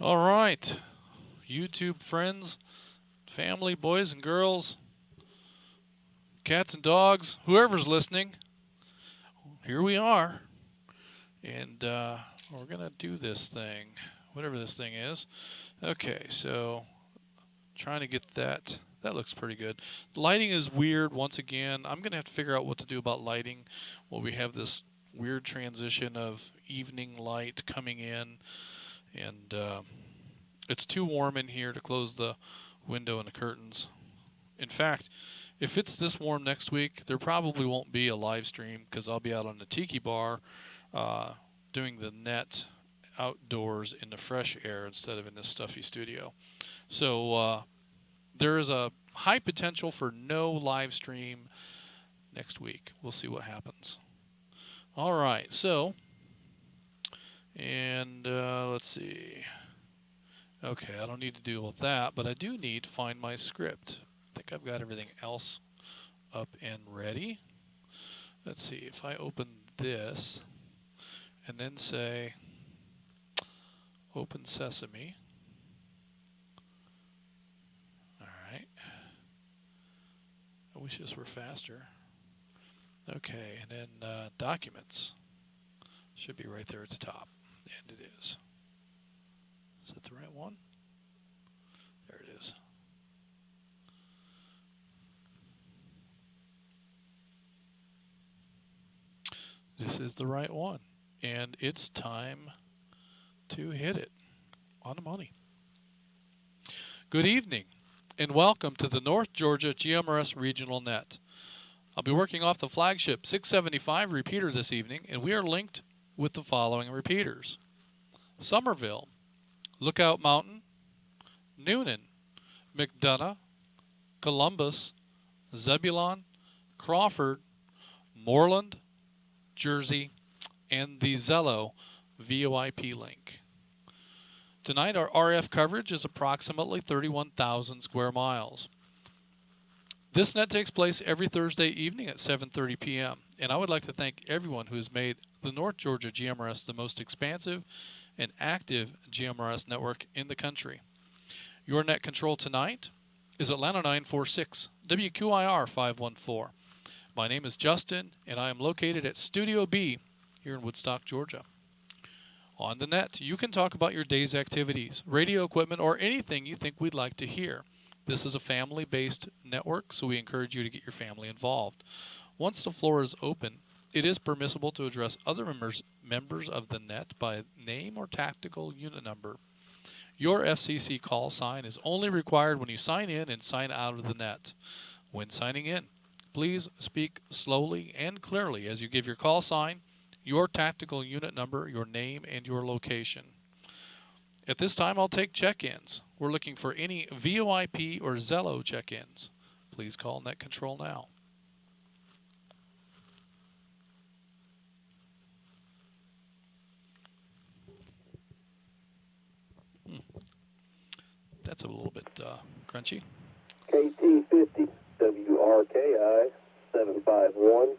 All right, YouTube friends, family, boys and girls, cats and dogs, whoever's listening, here we are. And we're going to do this thing, whatever this thing is. Okay, so trying to get that. That looks pretty good. The lighting is weird once again. I'm going to have to figure out what to do about lighting. Well, we have this weird transition of evening light coming in, and it's too warm in here to close the window and the curtains. In fact, if it's this warm next week, there probably won't be a live stream because I'll be out on the tiki bar doing the net outdoors in the fresh air instead of in this stuffy studio. So there is a high potential for no live stream next week. We'll see what happens. All right, so, and let's see. Okay, I don't need to deal with that, but I do need to find my script. I think I've got everything else up and ready. Let's see, if I open this and then say Open Sesame. Alright. I wish this were faster. Okay, and then Documents. Should be right there at the top. And it is. Is that the right one? There it is. This is the right one. And it's time to hit it on the money. Good evening, and welcome to the North Georgia GMRS Regional Net. I'll be working off the flagship 675 repeater this evening, and we are linked with the following repeaters: Somerville, Lookout Mountain, Noonan, McDonough, Columbus, Zebulon, Crawford, Moreland, Jersey, and the Zello VoIP link. Tonight our RF coverage is approximately 31,000 square miles. This net takes place every Thursday evening at 7:30 p.m., and I would like to thank everyone who has made the North Georgia GMRS the most expansive and active GMRS network in the country. Your net control tonight is Atlanta 946, WQIR 514. My name is Justin, and I am located at Studio B here in Woodstock, Georgia. On the net, you can talk about your day's activities, radio equipment, or anything you think we'd like to hear. This is a family-based network, so we encourage you to get your family involved. Once the floor is open, it is permissible to address other members of the net by name or tactical unit number. Your FCC call sign is only required when you sign in and sign out of the net. When signing in, please speak slowly and clearly as you give your call sign, your tactical unit number, your name, and your location. At this time, I'll take check-ins. We're looking for any VoIP or Zello check-ins. Please call Net Control now. That's a little bit crunchy. KT50 WRKI 751,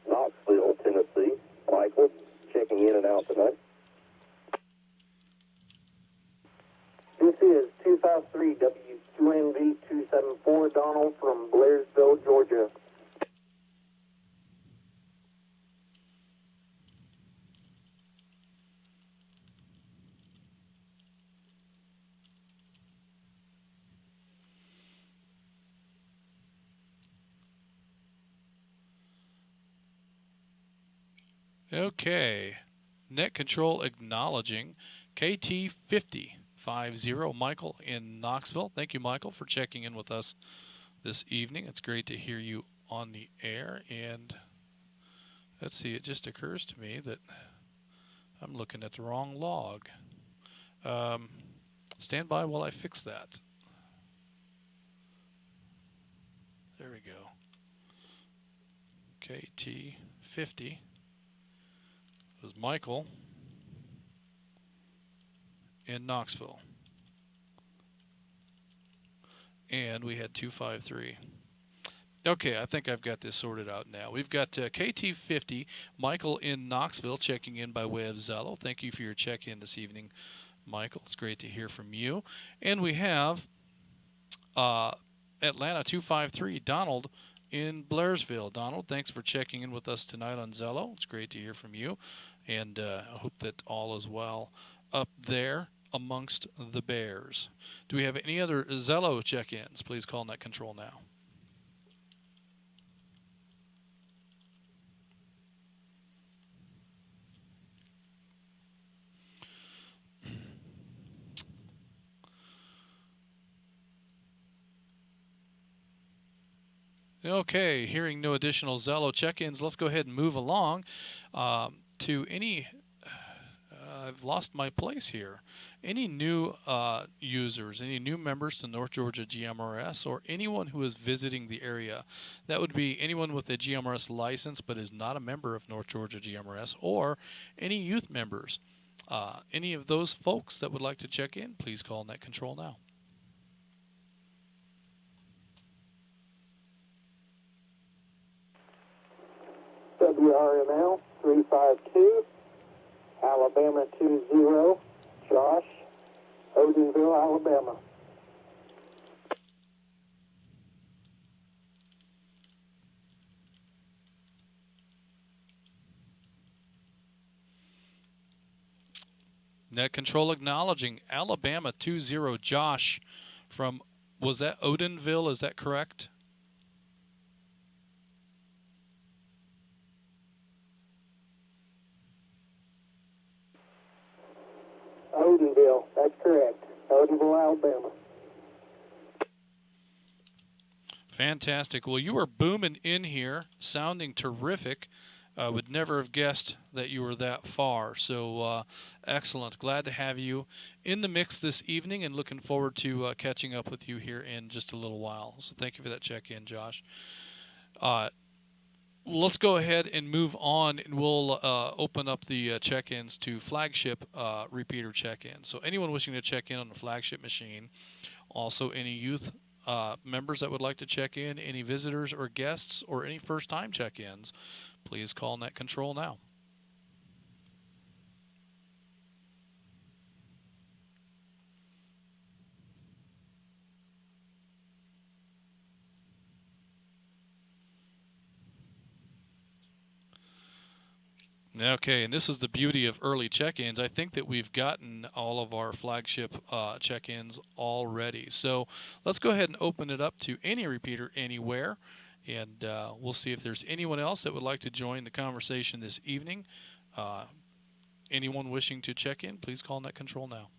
Knoxville, Tennessee. Michael, checking in and out tonight. This is 253 WQNV 274, Donald from Blairsville, Georgia. Okay. Net Control acknowledging KT50. 50 Michael in Knoxville. Thank you, Michael, for checking in with us this evening. It's great to hear you on the air. And let's see, it just occurs to me that I'm looking at the wrong log. Stand by while I fix that. There we go. KT50 was Michael in Knoxville. And we had 253. Okay, I think I've got this sorted out now. We've got KT50, Michael in Knoxville, checking in by way of Zello. Thank you for your check-in this evening, Michael, it's great to hear from you. And we have Atlanta 253, Donald in Blairsville. Donald, thanks for checking in with us tonight on Zello. It's great to hear from you, and I hope that all is well up there amongst the Bears. Do we have any other Zello check-ins? Please call Net Control now. Okay, hearing no additional Zello check-ins, let's go ahead and move along to any. I've lost my place here. Any new users, any new members to North Georgia GMRS, or anyone who is visiting the area? That would be anyone with a GMRS license but is not a member of North Georgia GMRS, or any youth members. Any of those folks that would like to check in, please call Net Control now. WRML 352, Alabama 20, Josh, Odinville, Alabama. Net Control acknowledging Alabama 20, Josh from, was that Odinville, is that correct? Odinville, that's correct. Odinville, Alabama. Fantastic. Well, you were booming in here, sounding terrific. I would never have guessed that you were that far. So excellent. Glad to have you in the mix this evening, and looking forward to catching up with you here in just a little while. So thank you for that check-in, Josh. Let's go ahead and move on, and we'll open up the check-ins to flagship repeater check-ins. So anyone wishing to check in on the flagship machine, also any youth members that would like to check in, any visitors or guests, or any first-time check-ins, please call Net Control now. Okay, and this is the beauty of early check-ins. I think that we've gotten all of our flagship check-ins already. So let's go ahead and open it up to any repeater anywhere, and we'll see if there's anyone else that would like to join the conversation this evening. Anyone wishing to check in, please call Net Control now.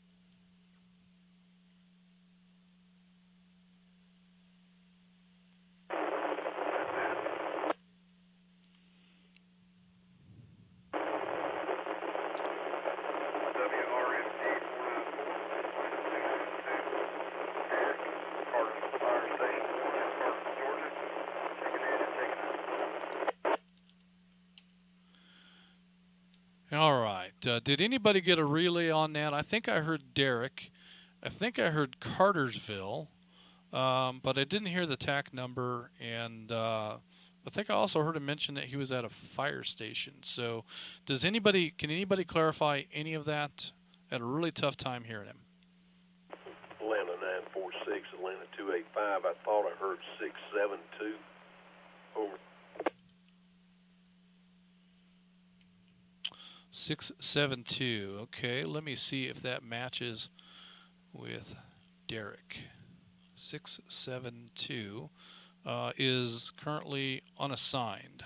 All right. Did anybody get a relay on that? I think I heard Derek. I think I heard Cartersville, but I didn't hear the TAC number, and I think I also heard him mention that he was at a fire station. So, can anybody clarify any of that? Had a really tough time hearing him. Atlanta 946, Atlanta 285. I thought I heard 672. Over. 672. Okay, let me see if that matches with Derek. 672 is currently unassigned.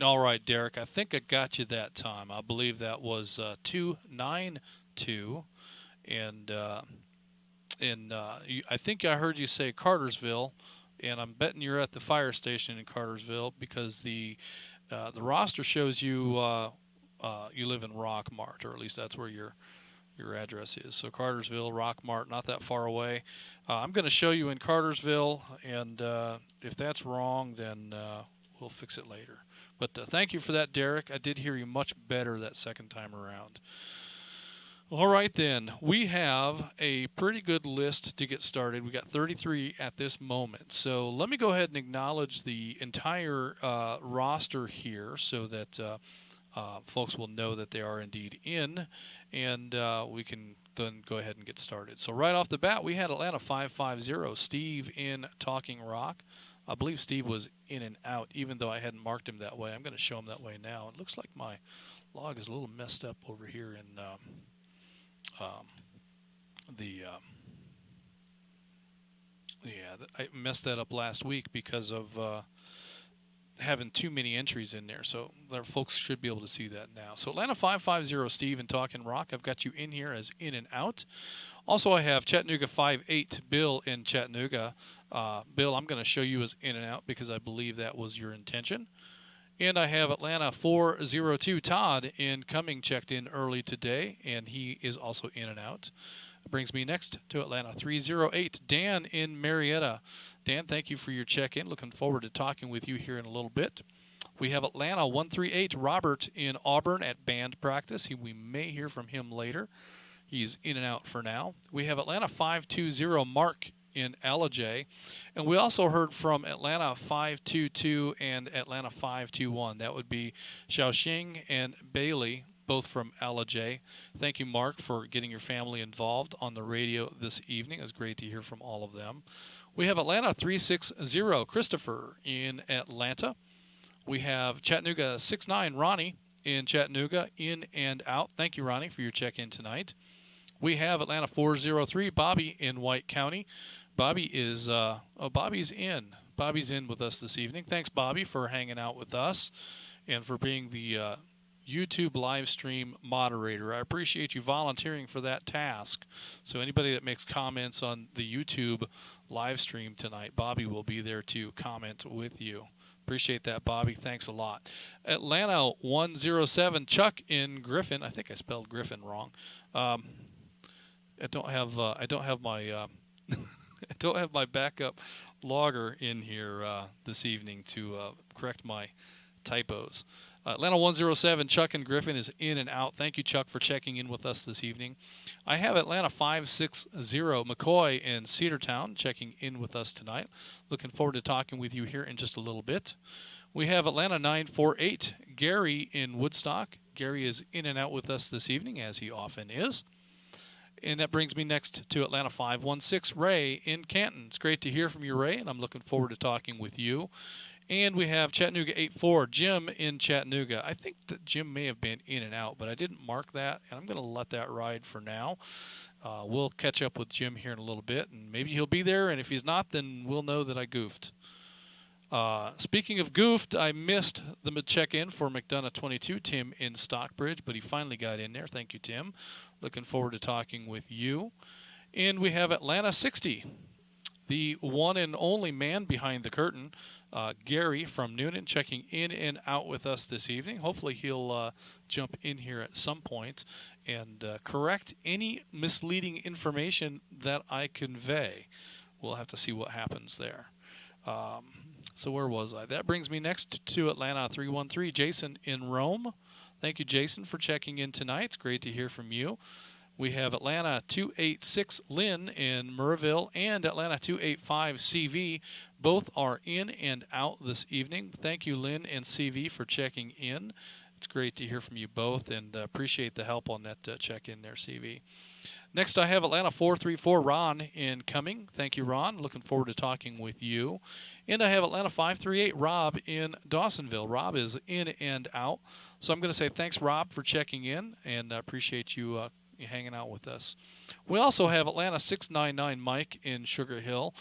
All right, Derek, I think I got you that time. I believe that was 292, and I think I heard you say Cartersville, and I'm betting you're at the fire station in Cartersville, because the roster shows you you live in Rockmart, or at least that's where your address is. So Cartersville, Rockmart, not that far away. I'm going to show you in Cartersville, and if that's wrong, then we'll fix it later. But thank you for that, Derek. I did hear you much better that second time around. All right, then. We have a pretty good list to get started. We got 33 at this moment. So let me go ahead and acknowledge the entire roster here so that folks will know that they are indeed in, and we can then go ahead and get started. So right off the bat, we had Atlanta 550, Steve in Talking Rock. I believe Steve was in and out, even though I hadn't marked him that way. I'm going to show him that way now. It looks like my log is a little messed up over here in I messed that up last week because of having too many entries in there, so there folks should be able to see that now. So Atlanta 550, Steve in Talking Rock. I've got you in here as in and out. Also, I have Chattanooga 58, Bill in Chattanooga. Bill, I'm going to show you as in and out because I believe that was your intention. And I have Atlanta 402, Todd in Cumming, checked in early today, and he is also in and out. Brings me next to Atlanta 308, Dan in Marietta. Dan, thank you for your check-in. Looking forward to talking with you here in a little bit. We have Atlanta 138, Robert in Auburn at band practice. We may hear from him later. He's in and out for now. We have Atlanta 520, Mark in Ellijay. And we also heard from Atlanta 522 and Atlanta 521. That would be Xiaoxing and Bailey, both from Ellijay. Thank you, Mark, for getting your family involved on the radio this evening. It was great to hear from all of them. We have Atlanta 360, Christopher in Atlanta. We have Chattanooga 69, Ronnie in Chattanooga, in and out. Thank you, Ronnie, for your check-in tonight. We have Atlanta 403, Bobby in White County. Bobby is, Bobby's in. Bobby's in with us this evening. Thanks, Bobby, for hanging out with us and for being the YouTube live stream moderator. I appreciate you volunteering for that task. So anybody that makes comments on the YouTube live stream tonight, Bobby will be there to comment with you. Appreciate that, Bobby. Thanks a lot. Atlanta 107, Chuck in Griffin. I think I spelled Griffin wrong. I don't have my I don't have my backup logger in here this evening to correct my typos. Atlanta 107, Chuck and Griffin is in and out. Thank you, Chuck, for checking in with us this evening. I have Atlanta 560, McCoy in Cedartown, checking in with us tonight. Looking forward to talking with you here in just a little bit. We have Atlanta 948, Gary in Woodstock. Gary is in and out with us this evening, as he often is. And that brings me next to Atlanta 516, Ray in Canton. It's great to hear from you, Ray, and I'm looking forward to talking with you. And we have Chattanooga 84, Jim in Chattanooga. I think that Jim may have been in and out, but I didn't mark that, and I'm going to let that ride for now. We'll catch up with Jim here in a little bit, and maybe he'll be there, and if he's not, then we'll know that I goofed. Speaking of goofed, I missed the check-in for McDonough 22, Tim in Stockbridge, but he finally got in there. Thank you, Tim. Looking forward to talking with you. And we have Atlanta 60, the one and only man behind the curtain, Gary from Noonan, checking in and out with us this evening. Hopefully he'll jump in here at some point and correct any misleading information that I convey. We'll have to see what happens there. So where was I? That brings me next to Atlanta 313, Jason in Rome. Thank you, Jason, for checking in tonight. It's great to hear from you. We have Atlanta 286, Lynn in Murrayville, and Atlanta 285, CV. Both are in and out this evening. Thank you, Lynn and CV, for checking in. It's great to hear from you both, and appreciate the help on that check-in there, CV. Next, I have Atlanta 434, Ron in Cumming. Thank you, Ron. Looking forward to talking with you. And I have Atlanta 538, Rob in Dawsonville. Rob is in and out. So I'm going to say thanks, Rob, for checking in, and I appreciate you hanging out with us. We also have Atlanta 699, Mike in Sugar Hill.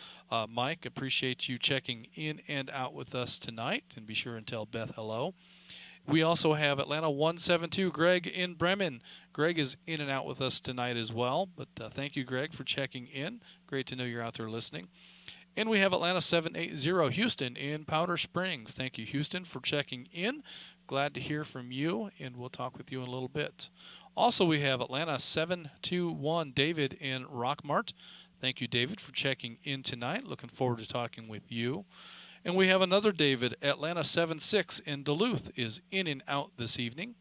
Mike, appreciate you checking in and out with us tonight, and be sure and tell Beth hello. We also have Atlanta 172, Greg in Bremen. Greg is in and out with us tonight as well, but thank you, Greg, for checking in. Great to know you're out there listening. And we have Atlanta 780, Houston in Powder Springs. Thank you, Houston, for checking in. Glad to hear from you, and we'll talk with you in a little bit. Also, we have Atlanta 721, David in Rockmart. Thank you, David, for checking in tonight. Looking forward to talking with you. And we have another David. Atlanta 76 in Duluth is in and out this evening.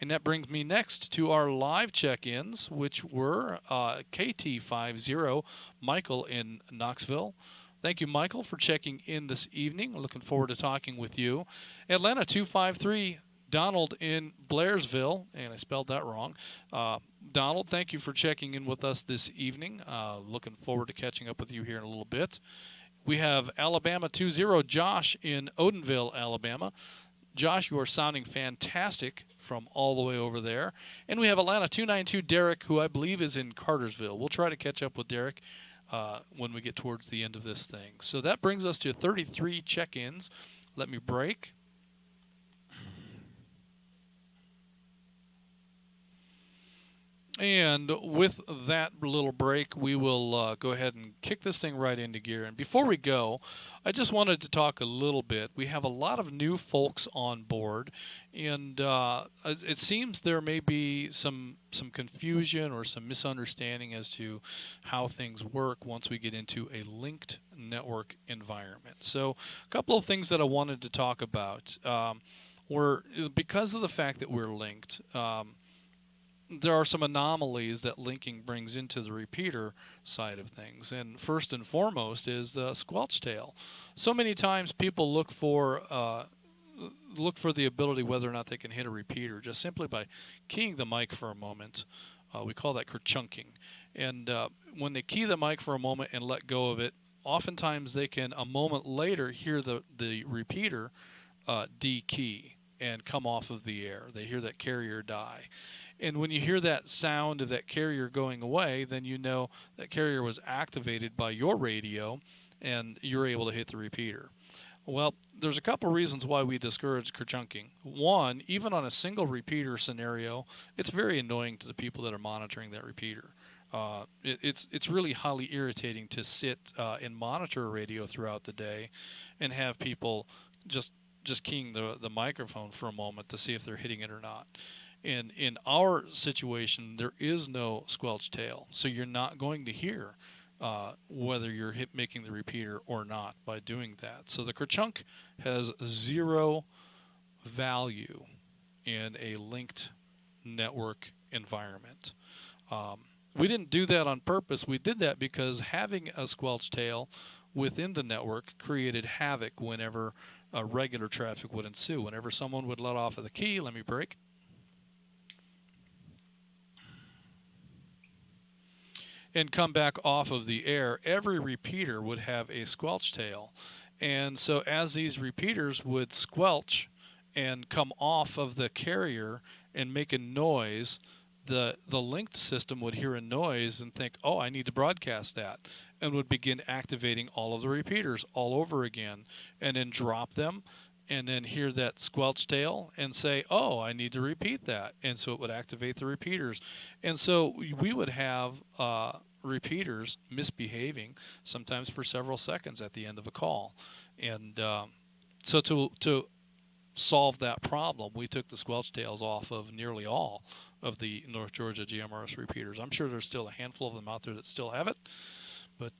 And that brings me next to our live check-ins, which were KT50, Michael in Knoxville. Thank you, Michael, for checking in this evening. Looking forward to talking with you. Atlanta 253, Donald in Blairsville, and I spelled that wrong. Donald, thank you for checking in with us this evening. Looking forward to catching up with you here in a little bit. We have Alabama 20, Josh in Odenville, Alabama. Josh, you are sounding fantastic from all the way over there. And we have Atlanta 292, Derek, who I believe is in Cartersville. We'll try to catch up with Derek when we get towards the end of this thing. So that brings us to 33 check-ins. Let me break. And with that little break, we will go ahead and kick this thing right into gear. And before we go, I just wanted to talk a little bit. We have a lot of new folks on board, and it seems there may be some confusion or some misunderstanding as to how things work once we get into a linked network environment. So a couple of things that I wanted to talk about were, because of the fact that we're linked, there are some anomalies that linking brings into the repeater side of things. And first and foremost is the squelch tail. So many times people look for the ability whether or not they can hit a repeater just simply by keying the mic for a moment. We call that kerchunking. And when they key the mic for a moment and let go of it, oftentimes they can, a moment later, hear the repeater de-key and come off of the air. They hear that carrier die. And when you hear that sound of that carrier going away, then you know that carrier was activated by your radio and you're able to hit the repeater. Well, there's a couple reasons why we discourage kerchunking. One, even on a single repeater scenario, it's very annoying to the people that are monitoring that repeater. It's really highly irritating to sit and monitor a radio throughout the day and have people just keying the microphone for a moment to see if they're hitting it or not. And in our situation, there is no squelch tail, so you're not going to hear whether you're making the repeater or not by doing that. So the kerchunk has zero value in a linked network environment. We didn't do that on purpose. We did that because having a squelch tail within the network created havoc whenever regular traffic would ensue. Whenever someone would let off of the key, let me break, and come back off of the air, every repeater would have a squelch tail. And so as these repeaters would squelch and come off of the carrier and make a noise, the linked system would hear a noise and think, oh, I need to broadcast that, and would begin activating all of the repeaters all over again, and then drop them, and then hear that squelch tail and say, oh, I need to repeat that. And so it would activate the repeaters. And so we would have repeaters misbehaving sometimes for several seconds at the end of a call. And so to solve that problem, we took the squelch tails off of nearly all of the North Georgia GMRS repeaters. I'm sure there's still a handful of them out there that still have it, but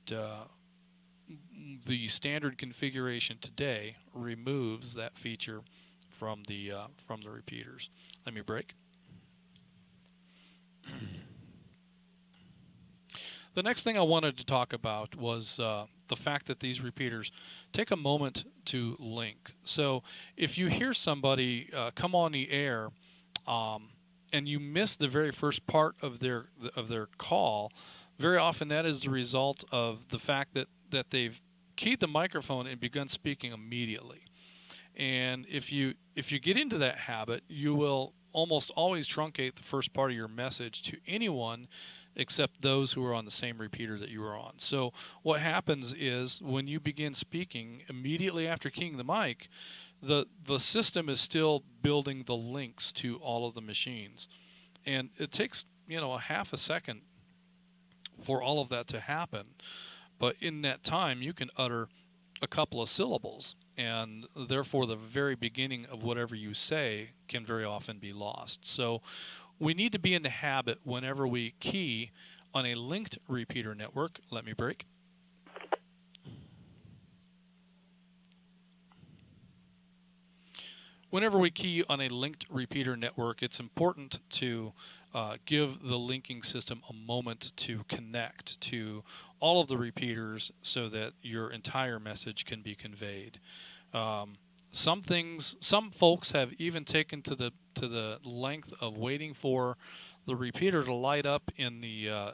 the standard configuration today removes that feature from the repeaters. Let me break. The next thing I wanted to talk about was the fact that these repeaters take a moment to link. So if you hear somebody come on the air and you miss the very first part of their call, very often that is the result of the fact that they've keyed the microphone and begun speaking immediately. And if you get into that habit, you will almost always truncate the first part of your message to anyone except those who are on the same repeater that you are on. So what happens is when you begin speaking immediately after keying the mic, the system is still building the links to all of the machines. And it takes, a half a second for all of that to happen. But in that time, you can utter a couple of syllables, and therefore the very beginning of whatever you say can very often be lost. So we need to be in the habit whenever we key on a linked repeater network. Let me break. whenever we key on a linked repeater network, it's important to give the linking system a moment to connect to all of the repeaters so that your entire message can be conveyed. Some folks have even taken to the length of waiting for the repeater to light up in the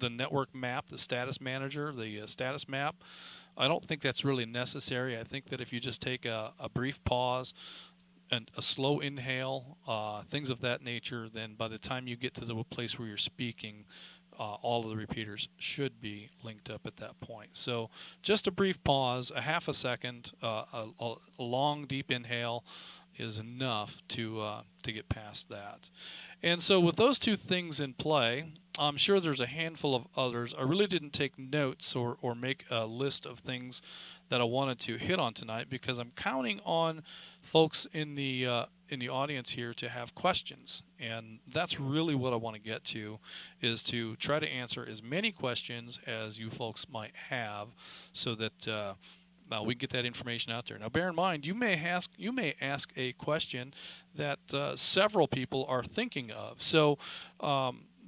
network map, the status manager, the status map. I don't think that's really necessary. I think that if you just take a brief pause and a slow inhale, things of that nature, then by the time you get to the place where you're speaking, all of the repeaters should be linked up at that point. So just a brief pause, a half a second, a long deep inhale is enough to get past that. And so with those two things in play, I'm sure there's a handful of others. I really didn't take notes or make a list of things that I wanted to hit on tonight because I'm counting on folks in the audience here to have questions, and that's really what I want to get to, is to try to answer as many questions as you folks might have, so that we can get that information out there. Now, bear in mind, you may ask a question that several people are thinking of. So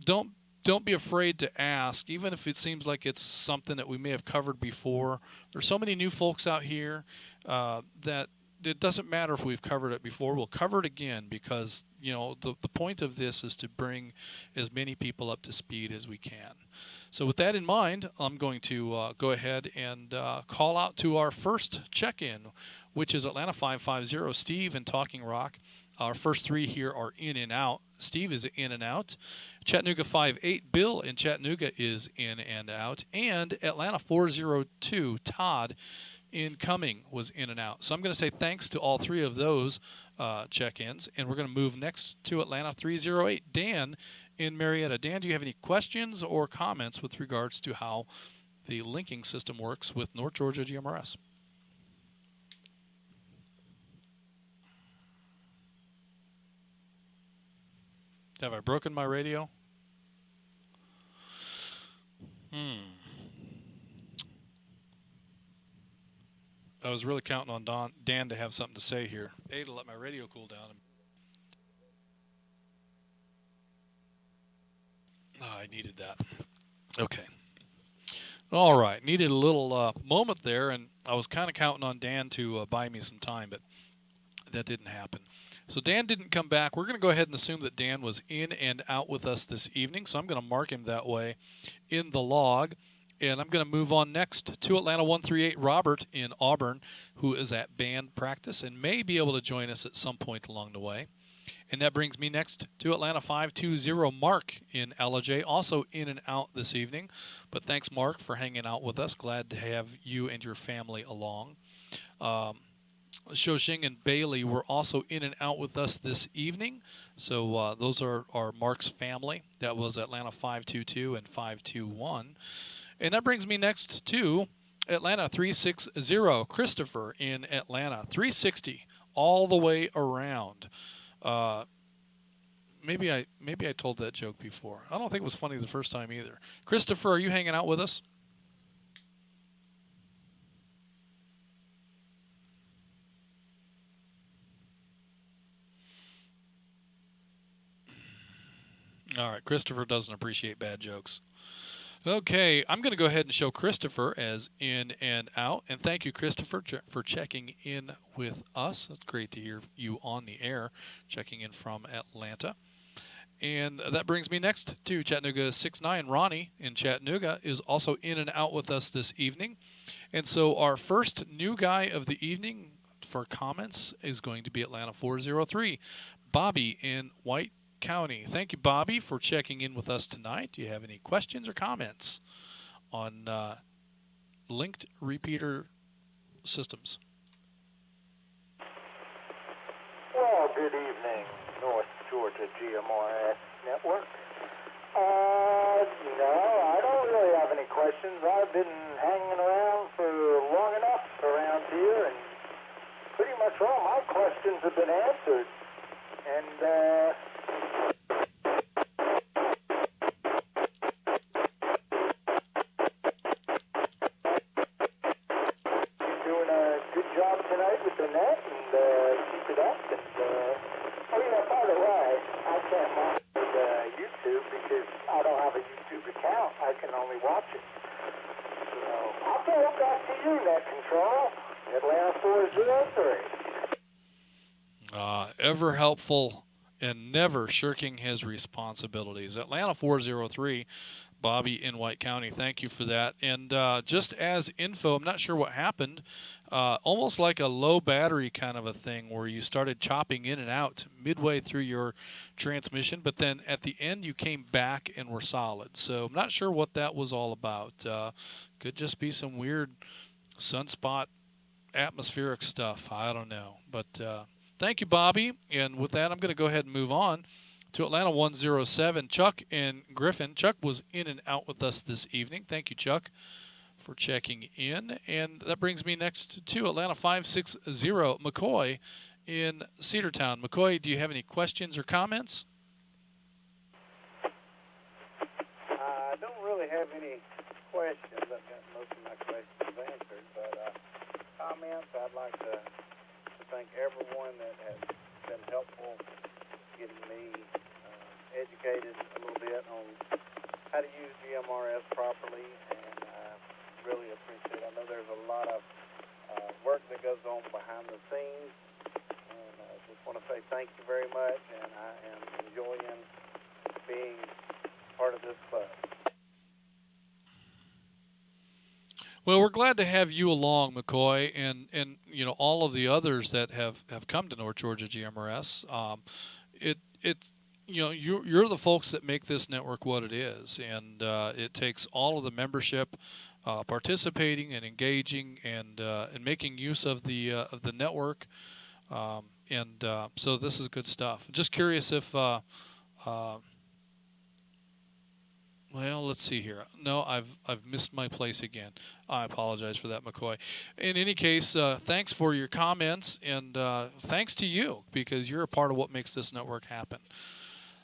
don't be afraid to ask, even if it seems like it's something that we may have covered before. There's so many new folks out here that it doesn't matter if we've covered it before. We'll cover it again because, you know, the point of this is to bring as many people up to speed as we can. So with that in mind, I'm going to go ahead and call out to our first check-in, which is Atlanta 550, Steve in Talking Rock. Our first three here are in and out. Steve is in and out. Chattanooga 58, Bill in Chattanooga is in and out. And Atlanta 402, Todd incoming was in and out. So I'm going to say thanks to all three of those check-ins. And we're going to move next to Atlanta 308, Dan in Marietta. Dan, do you have any questions or comments with regards to how the linking system works with North Georgia GMRS? Have I broken my radio? I was really counting on Dan to have something to say here. To let my radio cool down. I needed that. Okay. All right. Needed a little moment there, and I was kind of counting on Dan to buy me some time, but that didn't happen. So Dan didn't come back. We're going to go ahead and assume that Dan was in and out with us this evening, so I'm going to mark him that way in the log. And I'm going to move on next to Atlanta 138, Robert in Auburn, who is at band practice and may be able to join us at some point along the way. And that brings me next to Atlanta 520, Mark in LJ, also in and out this evening. But thanks, Mark, for hanging out with us. Glad to have you and your family along. Shoshing and Bailey were also in and out with us this evening. So those are Mark's family. That was Atlanta 522 and 521. And that brings me next to Atlanta 360, Christopher in Atlanta 360, all the way around. Maybe I told that joke before. I don't think it was funny the first time either. Christopher, are you hanging out with us? All right, Christopher doesn't appreciate bad jokes. Okay, I'm going to go ahead and show Christopher as in and out. And thank you, Christopher, for checking in with us. It's great to hear you on the air, checking in from Atlanta. And that brings me next to Chattanooga 69. Ronnie in Chattanooga is also in and out with us this evening. And so our first new guy of the evening for comments is going to be Atlanta 403, Bobby in White County. Thank you, Bobby, for checking in with us tonight. Do you have any questions or comments on linked repeater systems? Well, good evening, North Georgia GMRS Network. No, I don't really have any questions. I've been hanging around for long enough around here, and pretty much all my questions have been answered. And, doing a good job tonight with the net, and keep it up. And, by the way, I can't monitor YouTube because I don't have a YouTube account. I can only watch it. So I'll throw it back to you, Net Control, Atlanta 403. Ever helpful and never shirking his responsibilities. Atlanta 403, Bobby in White County. Thank you for that. And just as info, I'm not sure what happened. Almost like a low battery kind of a thing where you started chopping in and out midway through your transmission, but then at the end you came back and were solid. So I'm not sure what that was all about. Could just be some weird sunspot atmospheric stuff. I don't know. But thank you, Bobby. And with that, I'm going to go ahead and move on to Atlanta 107. Chuck and Griffin. Chuck was in and out with us this evening. Thank you, Chuck, for checking in. And that brings me next to Atlanta 560, McCoy in Cedartown. McCoy, do you have any questions or comments? I don't really have any questions. I've got most of my questions answered, but comments, I'd like to thank everyone that has been helpful getting me educated a little bit on how to use GMRS properly, and I really appreciate it. I know there's a lot of work that goes on behind the scenes, and I just want to say thank you very much, and I am enjoying being part of this club. Well, we're glad to have you along, McCoy, and all of the others that have come to North Georgia GMRS. You're the folks that make this network what it is, and it takes all of the membership participating and engaging and making use of the network, so this is good stuff. Just curious if. Well, let's see here. No, I've missed my place again. I apologize for that, McCoy. In any case, thanks for your comments, and thanks to you, because you're a part of what makes this network happen.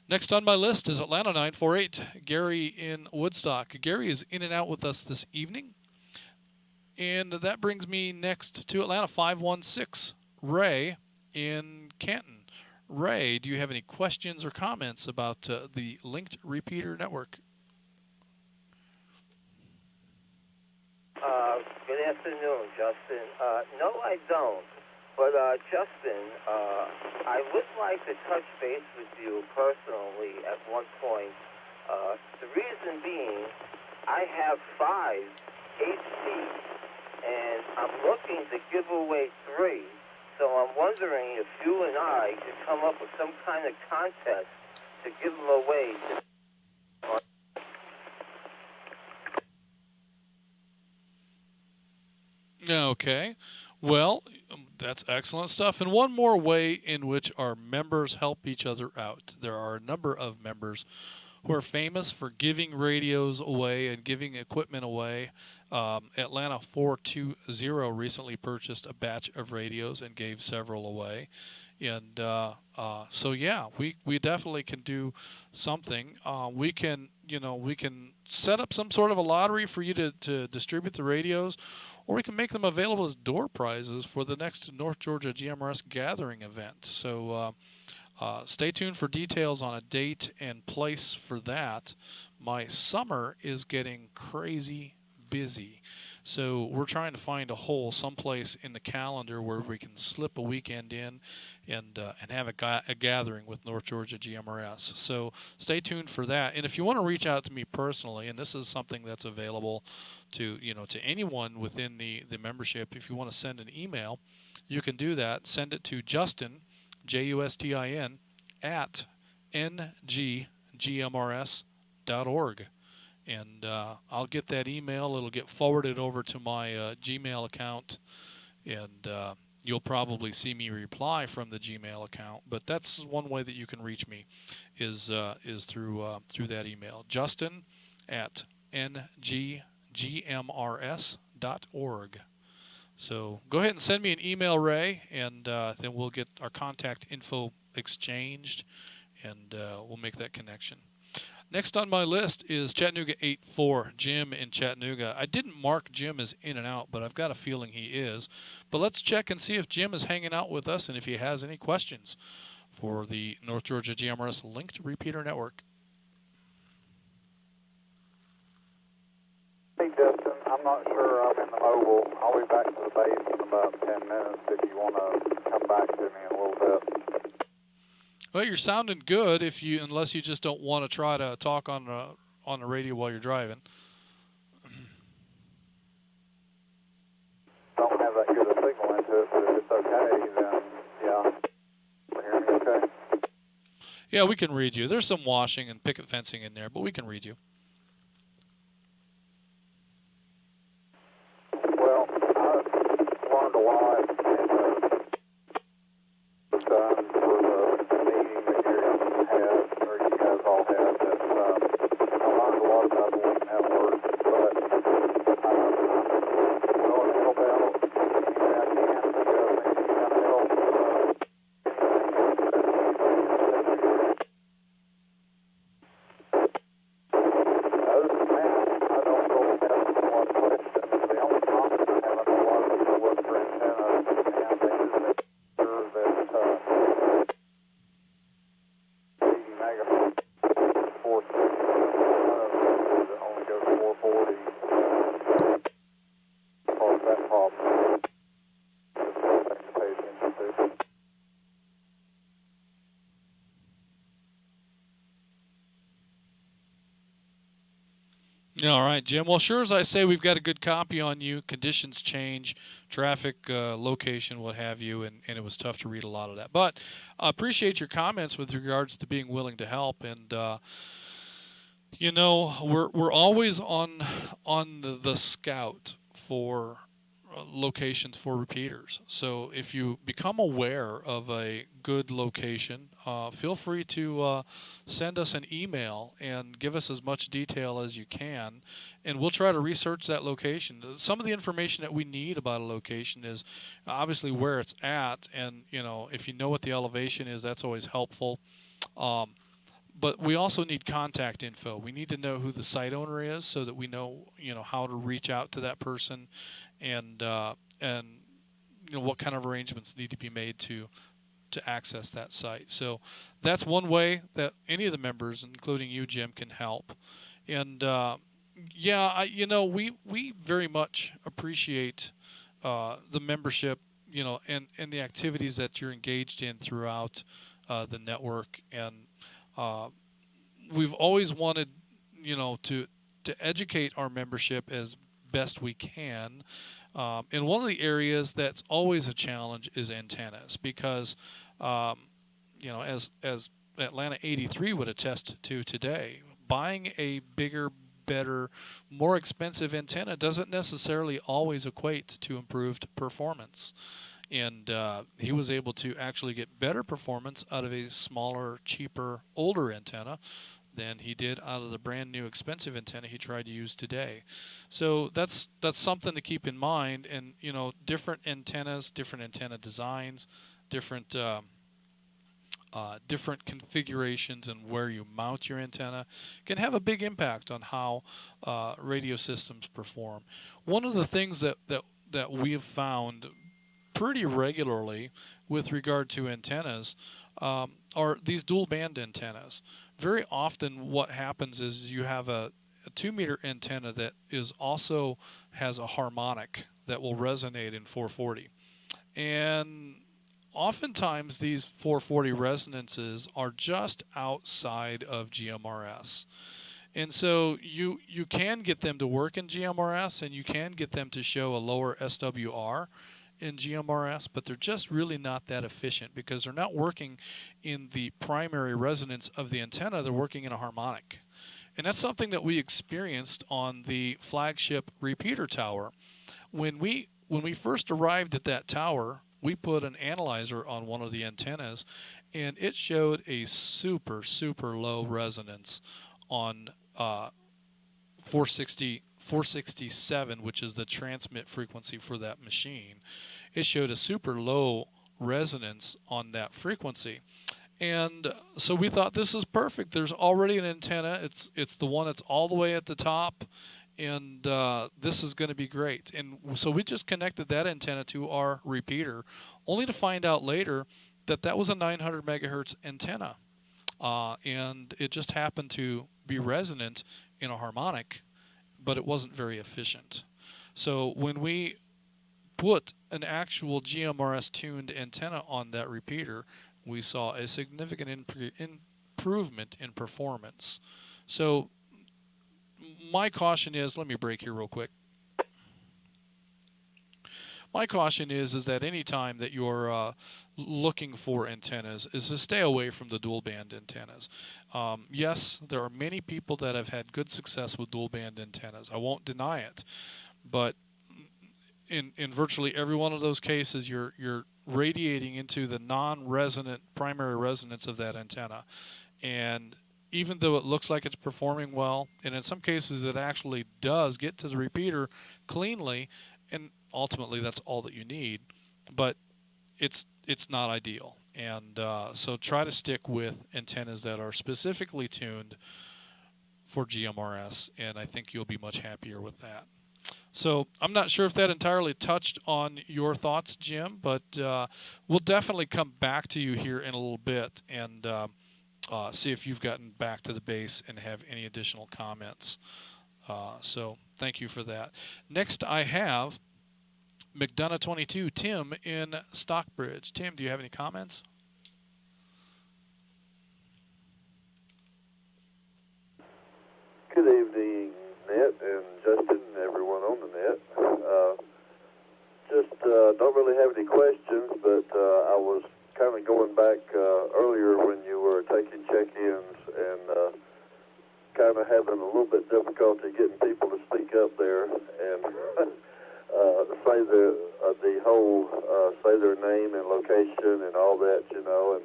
Next on my list is Atlanta 948, Gary in Woodstock. Gary is in and out with us this evening. And that brings me next to Atlanta 516, Ray in Canton. Ray, do you have any questions or comments about the linked repeater network? Good afternoon, Justin. No, I don't. But, Justin, I would like to touch base with you personally at one point. The reason being, I have 5 HPs, and I'm looking to give away 3. So I'm wondering if you and I could come up with some kind of contest to give them away to. Okay. Well, that's excellent stuff. And one more way in which our members help each other out. There are a number of members who are famous for giving radios away and giving equipment away. Atlanta 420 recently purchased a batch of radios and gave several away. And so yeah, we definitely can do something. We can set up some sort of a lottery for you to distribute the radios, or we can make them available as door prizes for the next North Georgia GMRS gathering event. So stay tuned for details on a date and place for that. My summer is getting crazy busy, so we're trying to find a hole someplace in the calendar where we can slip a weekend in and have a gathering with North Georgia GMRS. So stay tuned for that. And if you want to reach out to me personally, and this is something that's available to anyone within the membership, if you want to send an email, you can do that. Send it to Justin, Justin, at nggmrs.org. And I'll get that email. It'll get forwarded over to my Gmail account, and you'll probably see me reply from the Gmail account. But that's one way that you can reach me, is through that email. Justin at nggmrs.org. So go ahead and send me an email, Ray, and then we'll get our contact info exchanged, and we'll make that connection. Next on my list is Chattanooga 84, Jim in Chattanooga. I didn't mark Jim as in and out, but I've got a feeling he is. But let's check and see if Jim is hanging out with us and if he has any questions for the North Georgia GMRS Linked Repeater Network. Hey, Justin, I'm not sure I'm in the mobile. I'll be back to the base in about 10 minutes if you want to come back to me in a little bit. Well, you're sounding good unless you just don't want to try to talk on the radio while you're driving. Don't have that good a signal into it, but if it's okay, then yeah. You hear me okay? Yeah, we can read you. There's some washing and picket fencing in there, but we can read you. Well, I learned a lot and done for the meeting that you had, or you guys all had, that I learned a lot about the Link Network, but I'm willing to help out any way I can if you guys need any kind of help. Other than that, I don't really have a lot of questions. The only comment I have, I know a lot of people look for antennas, and they just make sure that 80 megahertz, 460, that only goes 440, cause that problem. Just something to pay attention to. All right, Jim. Well, sure as I say, we've got a good copy on you. Conditions change, traffic, location, what have you, and it was tough to read a lot of that. But I appreciate your comments with regards to being willing to help. And you know, we're always on the scout for locations for repeaters. So if you become aware of a good location, feel free to send us an email and give us as much detail as you can, and we'll try to research that location. Some of the information that we need about a location is obviously where it's at, and you know, if you know what the elevation is, that's always helpful. But we also need contact info. We need to know who the site owner is so that we know, you know, how to reach out to that person, and you know, what kind of arrangements need to be made to access that site. So that's one way that any of the members, including you, Jim, can help. And yeah, you know, we very much appreciate the membership, you know, and the activities that you're engaged in throughout the network. And we've always wanted, you know, to educate our membership as best we can. And one of the areas that's always a challenge is antennas, because you know, as Atlanta 83 would attest to today, buying a bigger, better, more expensive antenna doesn't necessarily always equate to improved performance. And he was able to actually get better performance out of a smaller, cheaper, older antenna than he did out of the brand new expensive antenna he tried to use today. So that's something to keep in mind. And you know, different antennas, different antenna designs, different different configurations and where you mount your antenna can have a big impact on how radio systems perform. One of the things that we have found pretty regularly with regard to antennas are these dual band antennas. Very often what happens is you have a 2-meter antenna that is also has a harmonic that will resonate in 440. And oftentimes these 440 resonances are just outside of GMRS. And so you can get them to work in GMRS, and you can get them to show a lower SWR in GMRS, but they're just really not that efficient because they're not working in the primary resonance of the antenna, they're working in a harmonic. And that's something that we experienced on the flagship Reapeater tower. When we first arrived at that tower, we put an analyzer on one of the antennas, and it showed a super low resonance on 467, which is the transmit frequency for that machine. It showed a super low resonance on that frequency. And so we thought this is perfect. There's already an antenna. It's the one that's all the way at the top, and this is going to be great. And so we just connected that antenna to our repeater, only to find out later that that was a 900 megahertz antenna, and it just happened to be resonant in a harmonic, but it wasn't very efficient. So when we put an actual GMRS tuned antenna on that repeater, we saw a significant improvement in performance. So my caution is, let me break here real quick. My caution is that any time that you're looking for antennas is to stay away from the dual band antennas. Yes, there are many people that have had good success with dual band antennas. I won't deny it, but in virtually every one of those cases, you're radiating into the non-resonant primary resonance of that antenna, and even though it looks like it's performing well, and in some cases it actually does get to the repeater cleanly, and ultimately that's all that you need, but it's not ideal. And so try to stick with antennas that are specifically tuned for GMRS, and I think you'll be much happier with that. So I'm not sure if that entirely touched on your thoughts, Jim, but we'll definitely come back to you here in a little bit and see if you've gotten back to the base and have any additional comments. So thank you for that. Next I have McDonough22, Tim in Stockbridge. Tim, do you have any comments? Good evening, Net and Justin and everyone on the net. Don't really have any questions, but I was kind of going back earlier when you were taking check-ins and kind of having a little bit difficulty getting people to speak up there and say the whole say their name and location and all that, you know. And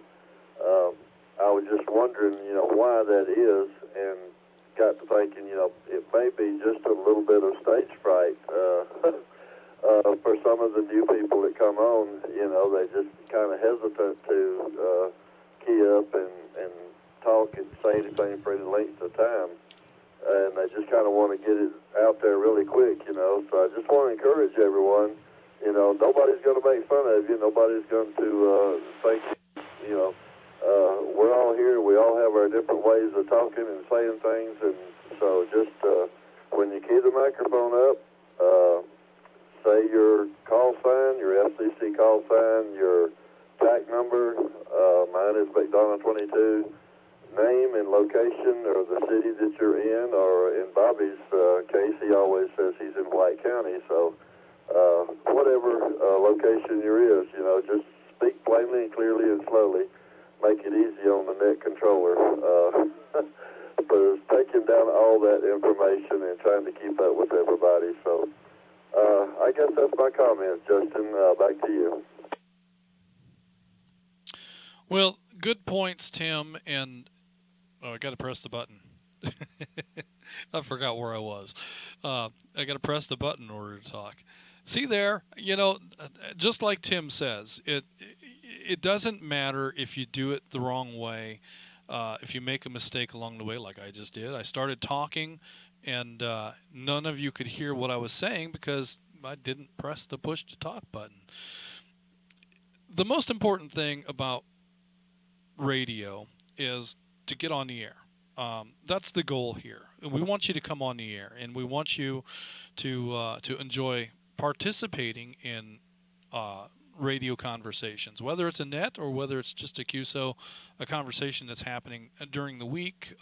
I was just wondering, you know, why that is, and got to thinking, you know, it may be just a little bit of stage fright for some of the new people that come on. You know, they just kind of hesitant to key up and talk and say anything for any length of time, and they just kind of want to get it out there really quick, you know. So I just want to encourage everyone, you know, nobody's going to make fun of you, nobody's going to think, you know, we're all here, we all have our different ways of talking and saying things, and so just when you key the microphone up, say your call sign, your FCC call sign, your TAC number, mine is McDonough22, name and location or the city that you're in, or in Bobby's case, he always says he's in White County, so whatever location you're is, you know, just speak plainly and clearly and slowly. Make it easy on the net controller. But it's taking down all that information and trying to keep up with everybody. So I guess that's my comments, Justin. Back to you. Well, good points, Tim. And I got to press the button. I forgot where I was. I got to press the button in order to talk. See there, you know, just like Tim says, it doesn't matter if you do it the wrong way, if you make a mistake along the way like I just did. I started talking, and none of you could hear what I was saying because I didn't press the push to talk button. The most important thing about radio is to get on the air. That's the goal here. We want you to come on the air, and we want you to enjoy participating in radio conversations, whether it's a net or whether it's just a QSO, a conversation that's happening during the week.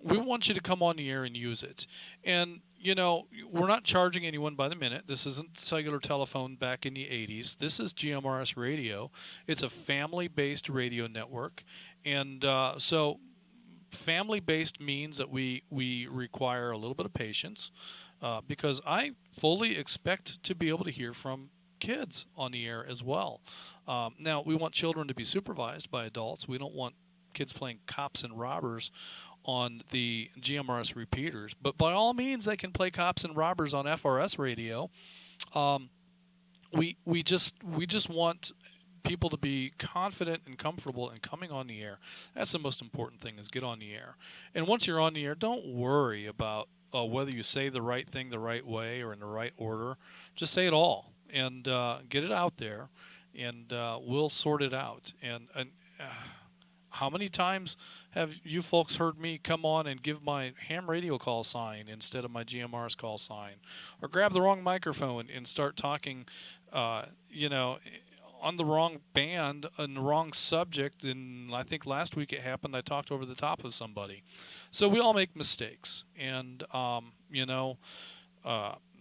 We want you to come on the air and use it. And, you know, we're not charging anyone by the minute. This isn't cellular telephone back in the 80s. This is GMRS radio. It's a family-based radio network. And so family-based means that we require a little bit of patience, because I fully expect to be able to hear from kids on the air as well. Now, we want children to be supervised by adults. We don't want kids playing cops and robbers on the GMRS repeaters. But by all means, they can play cops and robbers on FRS radio. We just want people to be confident and comfortable in coming on the air. That's the most important thing, is get on the air. And once you're on the air, don't worry about whether you say the right thing the right way or in the right order. Just say it all and get it out there, and we'll sort it out. And how many times have you folks heard me come on and give my ham radio call sign instead of my GMRS call sign, or grab the wrong microphone and start talking, on the wrong band on the wrong subject? And I think last week it happened. I talked over the top of somebody. So we all make mistakes, and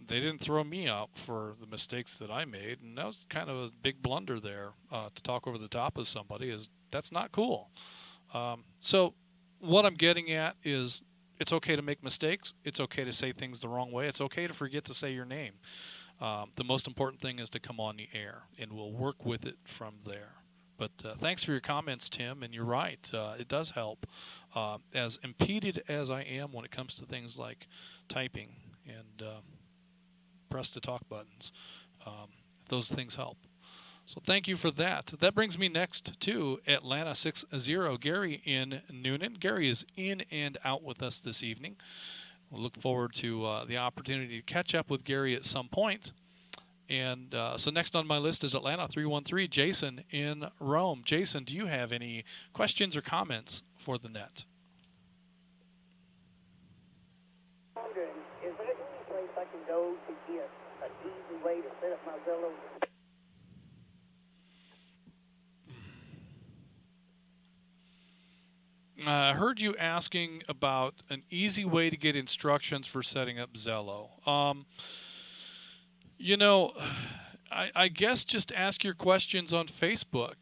they didn't throw me out for the mistakes that I made, and that was kind of a big blunder there. To talk over the top of somebody, that's not cool. So what I'm getting at is, it's okay to make mistakes. It's okay to say things the wrong way. It's okay to forget to say your name. The most important thing is to come on the air, and we'll work with it from there. But thanks for your comments, Tim, and you're right. It does help. As impeded as I am when it comes to things like typing and press to talk buttons, those things help. So thank you for that. That brings me next to Atlanta 60, Gary in Noonan. Gary is in and out with us this evening. We'll look forward to the opportunity to catch up with Gary at some point. And so next on my list is Atlanta 313, Jason in Rome. Jason, do you have any questions or comments for the net? I'm wondering, is there any place I can go to get an easy way to set up my Zello? I heard you asking about an easy way to get instructions for setting up Zello. I guess just ask your questions on Facebook.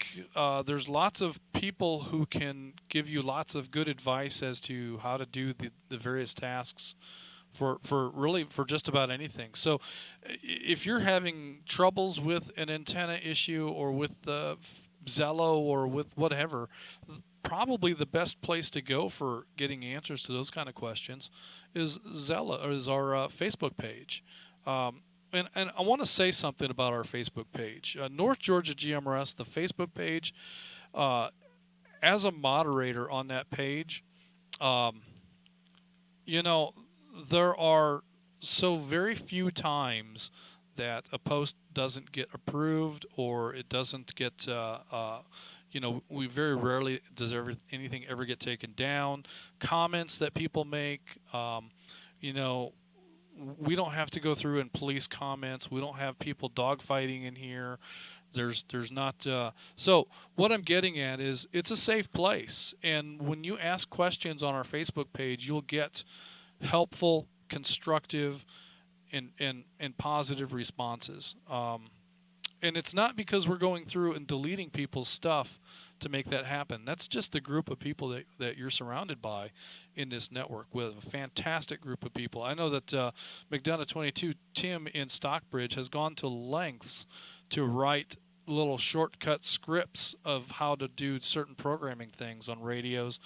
There's lots of people who can give you lots of good advice as to how to do the various tasks for just about anything. So if you're having troubles with an antenna issue or with the Zello or with whatever, probably the best place to go for getting answers to those kind of questions is Zello, or is our Facebook page. And I want to say something about our Facebook page. North Georgia GMRS, the Facebook page, as a moderator on that page, there are so very few times that a post doesn't get approved or it doesn't get, we very rarely does anything ever get taken down. Comments that people make, we don't have to go through and police comments. We don't have people dogfighting in here. There's not. So what I'm getting at is, it's a safe place. And when you ask questions on our Facebook page, you'll get helpful, constructive, and positive responses. And it's not because we're going through and deleting people's stuff to make that happen. That's just the group of people that you're surrounded by in this network, with a fantastic group of people. I know that McDonough 22, Tim in Stockbridge, has gone to lengths to write little shortcut scripts of how to do certain programming things on radios.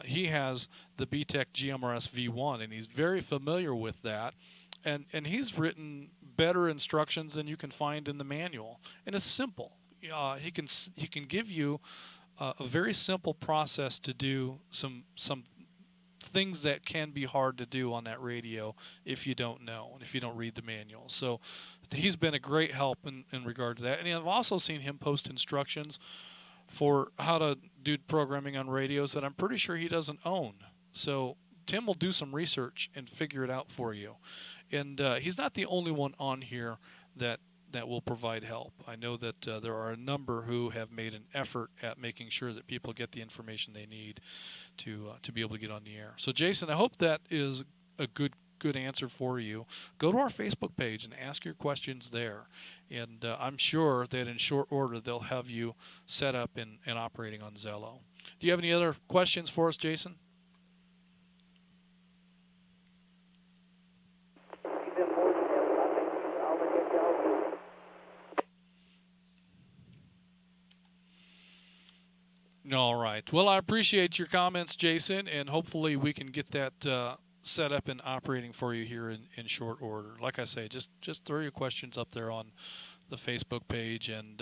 He has the BTEC GMRS V1, and he's very familiar with that. And he's written better instructions than you can find in the manual. And it's simple. He can give you a very simple process to do some things that can be hard to do on that radio if you don't know and if you don't read the manual. So he's been a great help in regard to that. And I've also seen him post instructions for how to do programming on radios that I'm pretty sure he doesn't own. So Tim will do some research and figure it out for you. And he's not the only one on here that will provide help. I know that there are a number who have made an effort at making sure that people get the information they need to be able to get on the air. So Jason, I hope that is a good answer for you. Go to our Facebook page and ask your questions there. And I'm sure that in short order they'll have you set up and operating on Zello. Do you have any other questions for us, Jason? All right. Well, I appreciate your comments, Jason, and hopefully we can get that set up and operating for you here in short order. Like I say, just throw your questions up there on the Facebook page, and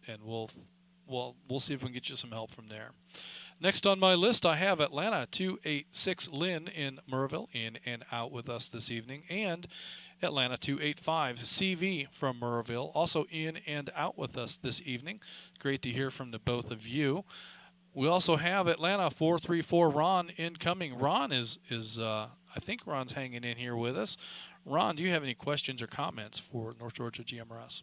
and we'll see if we can get you some help from there. Next on my list, I have Atlanta 286 Lynn in Murrayville in and out with us this evening, and Atlanta 285 CV from Murrayville also in and out with us this evening. Great to hear from the both of you. We also have Atlanta 434 Ron incoming. Ron is I think Ron's hanging in here with us. Ron, do you have any questions or comments for North Georgia GMRS?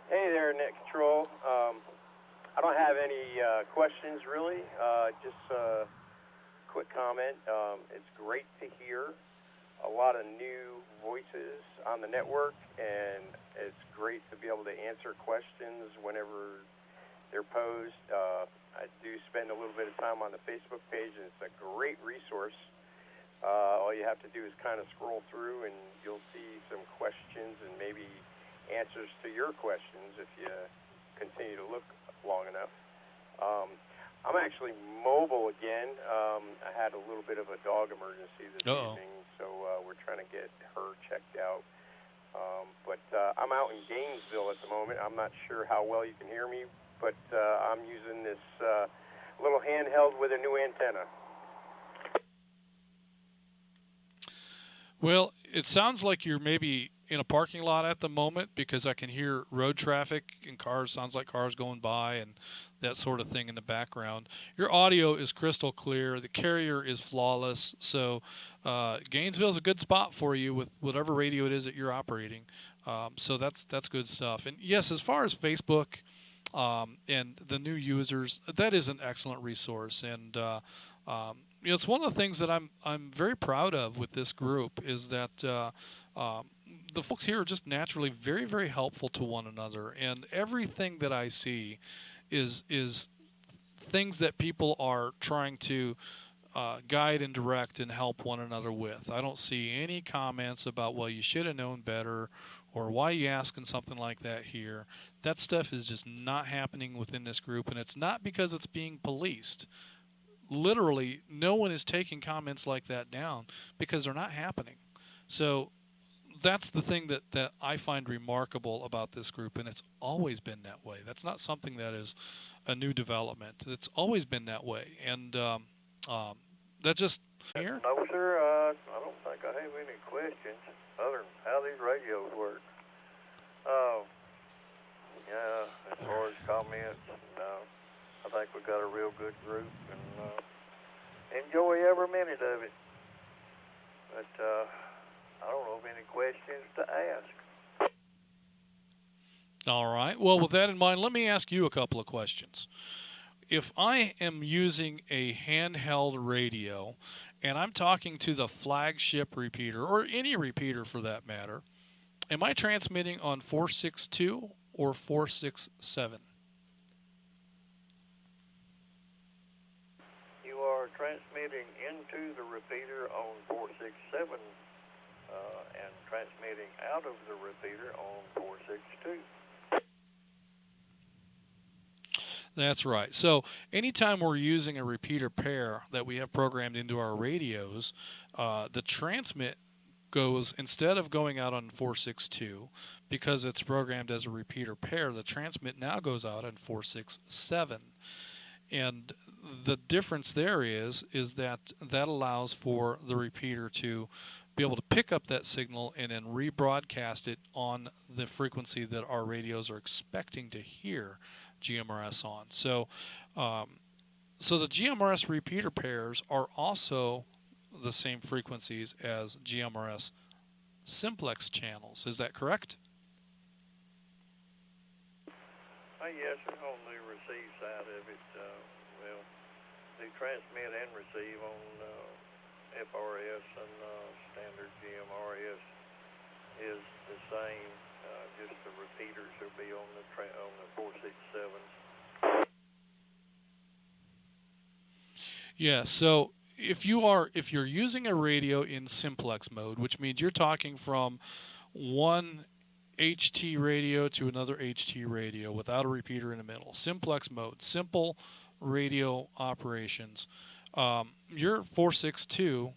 Hey there, Nick Control. I don't have any questions really. Just a quick comment. It's great to hear a lot of new voices on the network, and it's great to be able to answer questions whenever they're posed. I do spend a little bit of time on the Facebook page, and it's a great resource. All you have to do is kind of scroll through, and you'll see some questions and maybe answers to your questions if you continue to look long enough. I'm actually mobile again. I had a little bit of a dog emergency this evening, so we're trying to get her checked out. But I'm out in Gainesville at the moment. I'm not sure how well you can hear me, but I'm using this little handheld with a new antenna. Well, it sounds like you're maybe in a parking lot at the moment, because I can hear road traffic and cars. Sounds like cars going by and that sort of thing in the background. Your audio is crystal clear. The carrier is flawless. So Gainesville is a good spot for you with whatever radio it is that you're operating. So that's good stuff. And yes, as far as Facebook and the new users, that is an excellent resource. And it's one of the things that I'm very proud of with this group is that the folks here are just naturally very, very helpful to one another, and everything that I see is things that people are trying to guide and direct and help one another with. I don't see any comments about, well, you should have known better, or why are you asking something like that here. That stuff is just not happening within this group, and it's not because it's being policed. Literally, no one is taking comments like that down because they're not happening. So that's the thing that I find remarkable about this group, and it's always been that way. That's not something that is a new development. It's always been that way, and that just here. No, sir. I don't think I have any questions other than how these radios work. Yeah, as far as comments, I think we've got a real good group, and enjoy every minute of it. But I don't know of any questions to ask. All right. Well, with that in mind, let me ask you a couple of questions. If I am using a handheld radio and I'm talking to the flagship repeater, or any repeater for that matter, am I transmitting on 462 or 467? You are transmitting into the repeater on 467 and transmitting out of the repeater on 462. That's right. So anytime we're using a repeater pair that we have programmed into our radios, the transmit goes, instead of going out on 462, because it's programmed as a repeater pair, the transmit now goes out on 467. And the difference there is that allows for the repeater to be able to pick up that signal and then rebroadcast it on the frequency that our radios are expecting to hear GMRS on. So so the GMRS repeater pairs are also the same frequencies as GMRS simplex channels. Is that correct? Yes, sir. On the receive side of it, well, they transmit and receive on FRS and standard GMRS is the same. Just the repeaters will be on the 467s. Yeah. So if you're using a radio in simplex mode, which means you're talking from one HT radio to another HT radio without a repeater in the middle, simplex mode, simple radio operations, your 462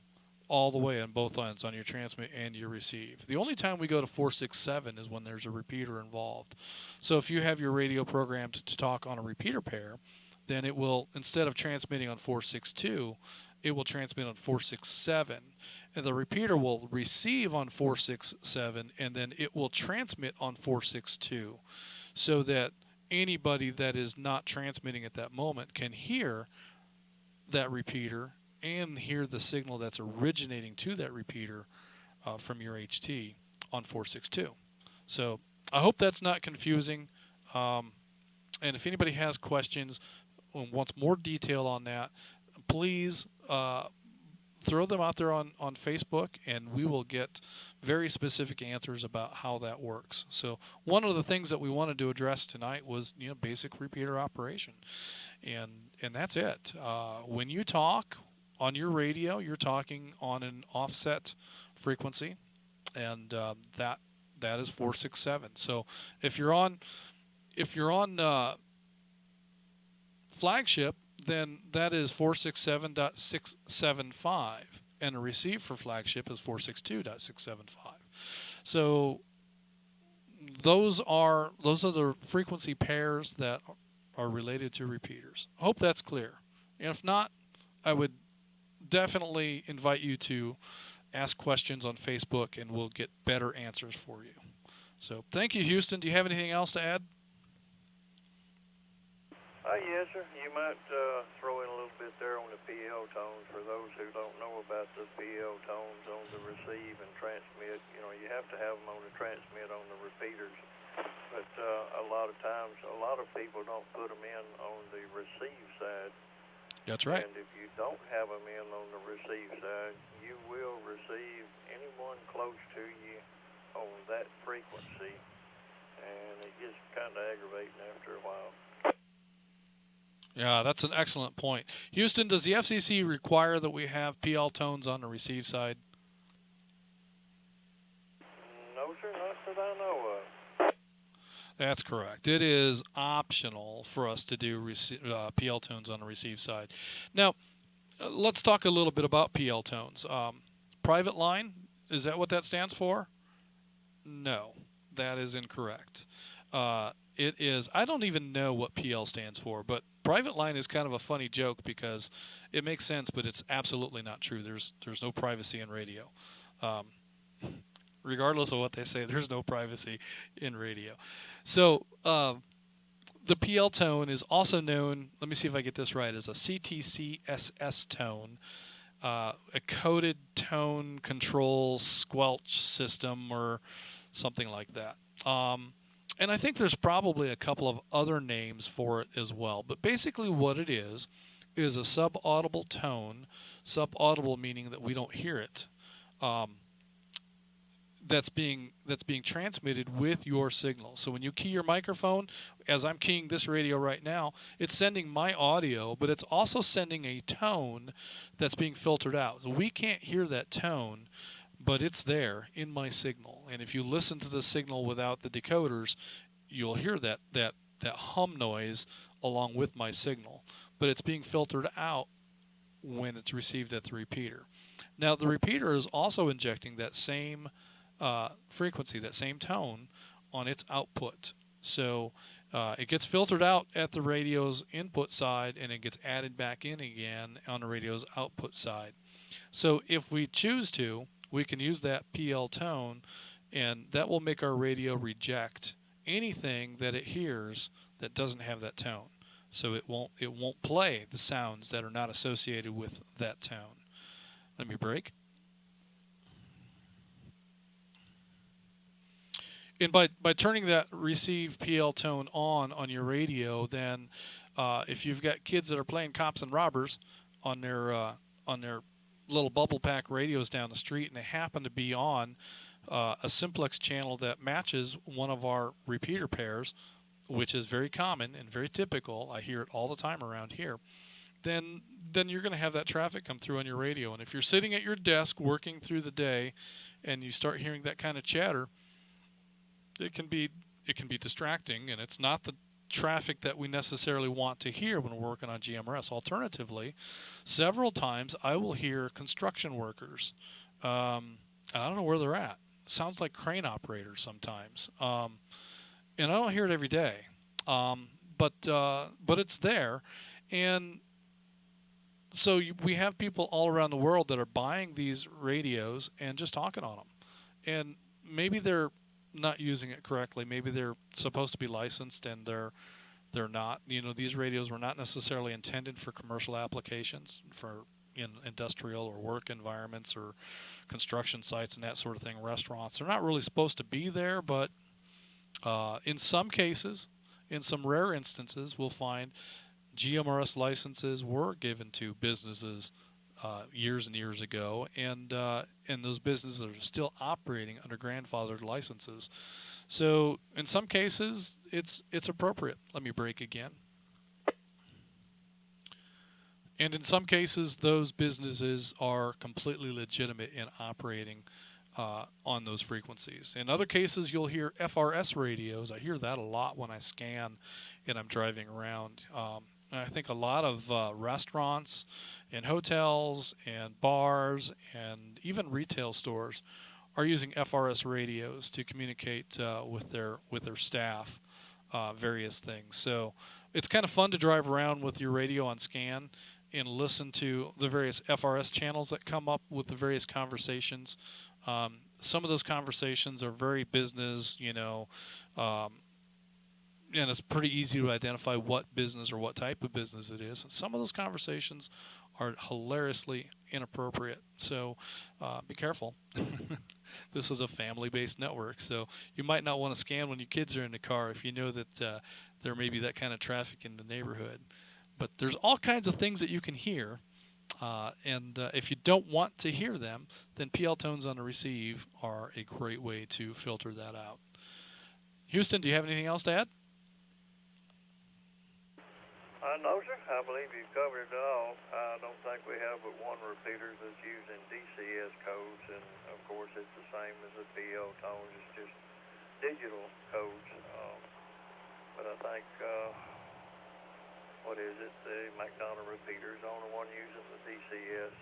all the way on both ends, on your transmit and your receive. The only time we go to 467 is when there's a repeater involved. So if you have your radio programmed to talk on a repeater pair, then it will, instead of transmitting on 462, it will transmit on 467. And the repeater will receive on 467, and then it will transmit on 462, so that anybody that is not transmitting at that moment can hear that repeater and hear the signal that's originating to that repeater from your HT on 462. So I hope that's not confusing. And if anybody has questions and wants more detail on that, please throw them out there on Facebook, and we will get very specific answers about how that works. So one of the things that we wanted to address tonight was, basic repeater operation, and that's it. When you talk on your radio, you're talking on an offset frequency, and that is 467. So if you're on flagship, then that is 467.675, and a receive for flagship is 462.675. So those are the frequency pairs that are related to repeaters. I hope that's clear. And if not, I would definitely invite you to ask questions on Facebook, and we'll get better answers for you. So thank you, Houston. Do you have anything else to add? Yes, sir. You might throw in a little bit there on the PL tones for those who don't know about the PL tones on the receive and transmit. You have to have them on the transmit on the repeaters. But a lot of times, a lot of people don't put them in on the receive side. That's right. And if you don't have them in on the receive side, you will receive anyone close to you on that frequency, and it gets kind of aggravating after a while. Yeah, that's an excellent point. Houston, does the FCC require that we have PL tones on the receive side? No, sir, not that I know of. That's correct. It is optional for us to do PL tones on the receive side. Now, let's talk a little bit about PL tones. Private line, is that what that stands for? No, that is incorrect. It is, I don't even know what PL stands for, but private line is kind of a funny joke because it makes sense, but it's absolutely not true. There's no privacy in radio. Regardless of what they say, there's no privacy in radio. So the PL tone is also known, let me see if I get this right, as a CTCSS tone, a coded tone control squelch system or something like that. And I think there's probably a couple of other names for it as well. But basically what it is a subaudible tone, subaudible meaning that we don't hear it, that's being transmitted with your signal. So when you key your microphone, as I'm keying this radio right now, it's sending my audio, but it's also sending a tone that's being filtered out. So we can't hear that tone, but it's there in my signal. And if you listen to the signal without the decoders, you'll hear that hum noise along with my signal. But it's being filtered out when it's received at the repeater. Now, the repeater is also injecting that same frequency, that same tone, on its output. So it gets filtered out at the radio's input side, and it gets added back in again on the radio's output side. So if we choose to, we can use that PL tone, and that will make our radio reject anything that it hears that doesn't have that tone. So it won't play the sounds that are not associated with that tone. Let me break. And by turning that receive PL tone on your radio, then if you've got kids that are playing cops and robbers on their little bubble pack radios down the street, and they happen to be on a simplex channel that matches one of our repeater pairs, which is very common and very typical, I hear it all the time around here, then you're going to have that traffic come through on your radio. And if you're sitting at your desk working through the day and you start hearing that kind of chatter, it can be distracting, and it's not traffic that we necessarily want to hear when we're working on GMRS. Alternatively, several times I will hear construction workers. I don't know where they're at. Sounds like crane operators sometimes. And I don't hear it every day. But it's there. And so we have people all around the world that are buying these radios and just talking on them. And maybe they're not using it correctly. Maybe they're supposed to be licensed and they're not. You know, these radios were not necessarily intended for commercial applications, for in industrial or work environments or construction sites and that sort of thing, restaurants. They're not really supposed to be there, but in some cases, in some rare instances, we'll find GMRS licenses were given to businesses years and years ago, and those businesses are still operating under grandfathered licenses. So in some cases, it's appropriate. Let me break again. And in some cases, those businesses are completely legitimate in operating on those frequencies. In other cases, you'll hear FRS radios. I hear that a lot when I scan and I'm driving around. And I think a lot of restaurants and hotels and bars and even retail stores are using FRS radios to communicate with their staff, various things. So it's kind of fun to drive around with your radio on scan and listen to the various FRS channels that come up with the various conversations. Some of those conversations are very business, and it's pretty easy to identify what business or what type of business it is. And some of those conversations are hilariously inappropriate. So be careful. This is a family-based network, so you might not want to scan when your kids are in the car if you know that there may be that kind of traffic in the neighborhood. But there's all kinds of things that you can hear, and if you don't want to hear them, then PL tones on the receive are a great way to filter that out. Houston, do you have anything else to add? No, sir. I believe you've covered it all. I don't think we have but one repeater that's using DCS codes, and of course it's the same as the PL tones. It's just digital codes. But I think, the McDonald repeater is the only one using the DCS.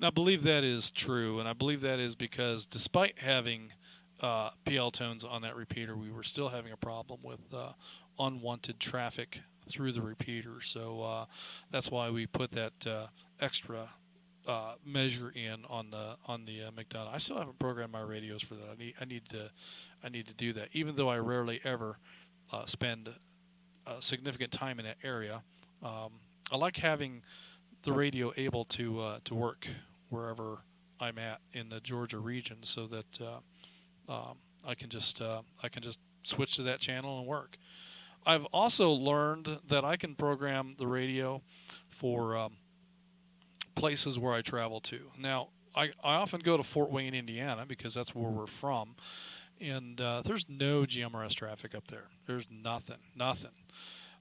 I believe that is true, and I believe that is because despite having PL tones on that repeater, we were still having a problem with unwanted traffic through the repeater. So that's why we put that extra measure in on the McDonald. I still haven't programmed my radios for that. I need to do that, even though I rarely ever spend significant time in that area. I like having the radio able to work wherever I'm at in the Georgia region, so that I can just switch to that channel and work. I've also learned that I can program the radio for places where I travel to. Now, I often go to Fort Wayne, Indiana, because that's where we're from, and there's no GMRS traffic up there. There's nothing.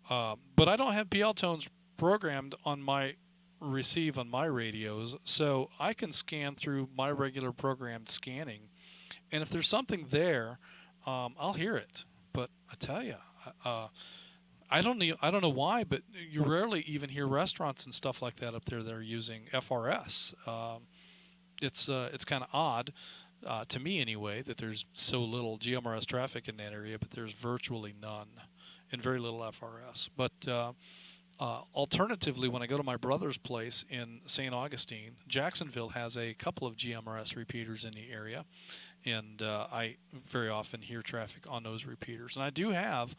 But I don't have PL tones programmed on my receive on my radios, so I can scan through my regular programmed scanning, and if there's something there, I'll hear it. But I tell you, I don't know why, but you rarely even hear restaurants and stuff like that up there that are using FRS. It's kind of odd to me anyway that there's so little GMRS traffic in that area, but there's virtually none and very little FRS. But alternatively, when I go to my brother's place in St. Augustine, Jacksonville has a couple of GMRS repeaters in the area, and I very often hear traffic on those repeaters. And I do have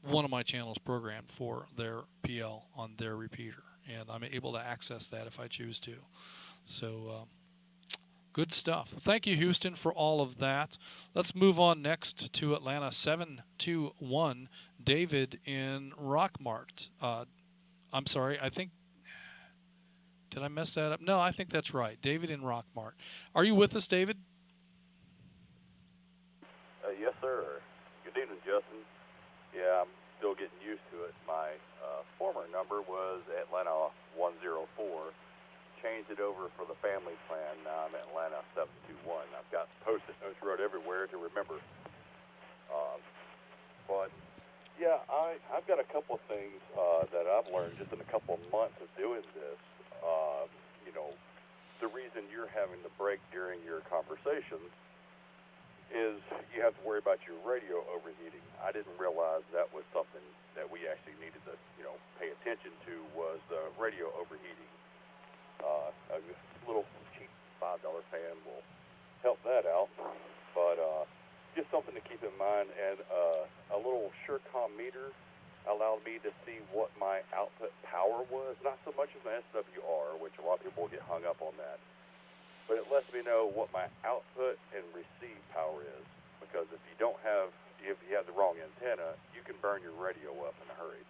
one of my channels programmed for their PL on their repeater, and I'm able to access that if I choose to. So good stuff. Thank you, Houston, for all of that. Let's move on next to Atlanta 721, David in Rockmart. I'm sorry, I think, did I mess that up? No, I think that's right. David in Rockmart. Are you with us, David? Yes, sir. Good evening, Justin. Yeah, I'm still getting used to it. My former number was Atlanta 104. Changed it over for the family plan. Now I'm Atlanta 721. I've got post-it notes wrote everywhere to remember. I've got a couple of things that I've learned just in a couple of months of doing this. You know, the reason you're having to break during your conversations is you have to worry about your radio overheating. I didn't realize that was something that we actually needed to, you know, pay attention to, was the radio overheating. A little cheap $5 fan will help that out, but just something to keep in mind. And a little SureCom meter allowed me to see what my output power was, not so much as my SWR, which a lot of people will get hung up on that, but it lets me know what my output and receive power is, because if you have the wrong antenna, you can burn your radio up in a hurry.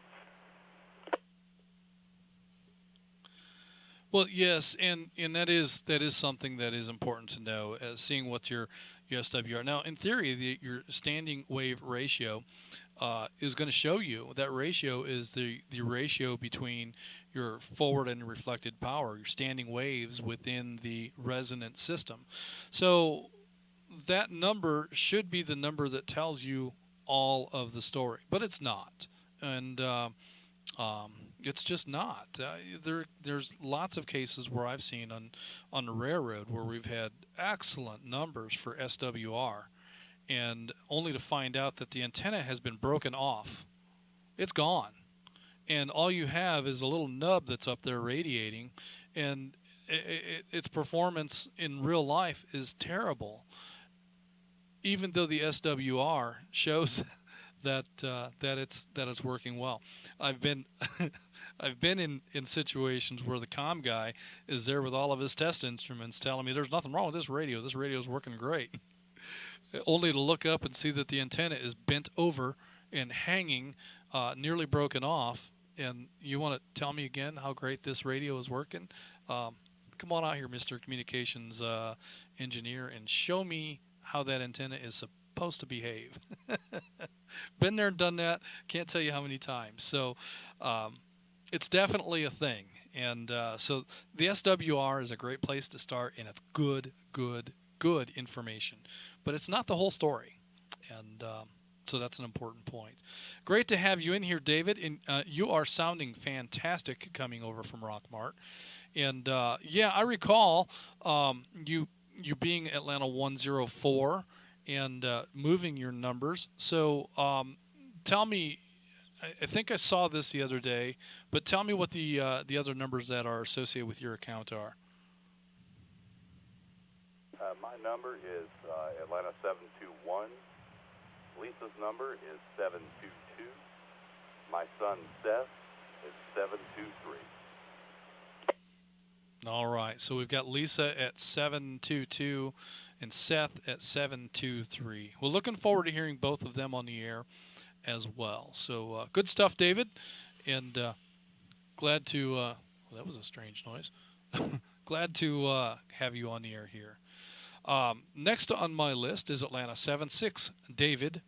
Well, yes, and that is something that is important to know, seeing what your SWR. Now, in theory, your standing wave ratio is going to show you that ratio is the ratio between your forward and reflected power, your standing waves within the resonant system. So that number should be the number that tells you all of the story, but it's not, and it's just not. There's lots of cases where I've seen on the railroad where we've had excellent numbers for SWR, and only to find out that the antenna has been broken off. It's gone, and all you have is a little nub that's up there radiating, and its performance in real life is terrible, even though the SWR shows that it's working well. I've been I've been in situations where the comm guy is there with all of his test instruments telling me there's nothing wrong with this radio. This radio is working great. Only to look up and see that the antenna is bent over and hanging, nearly broken off. And you want to tell me again how great this radio is working? Come on out here, Mr. Communications Engineer, and show me how that antenna is supposed to behave. Been there and done that. Can't tell you how many times. So it's definitely a thing. And so the SWR is a great place to start, and it's good information. But it's not the whole story. And so that's an important point. Great to have you in here, David. And you are sounding fantastic coming over from Rockmart. And yeah, I recall you being Atlanta 104 and moving your numbers. So tell me, I think I saw this the other day, but tell me what the other numbers that are associated with your account are. My number is Atlanta 721. Lisa's number is 722. My son Seth is 723. All right, so we've got Lisa at 722 and Seth at 723. We're looking forward to hearing both of them on the air as well. So good stuff, David, and glad to, well, that was a strange noise. Glad to have you on the air here. Next on my list is Atlanta 76, David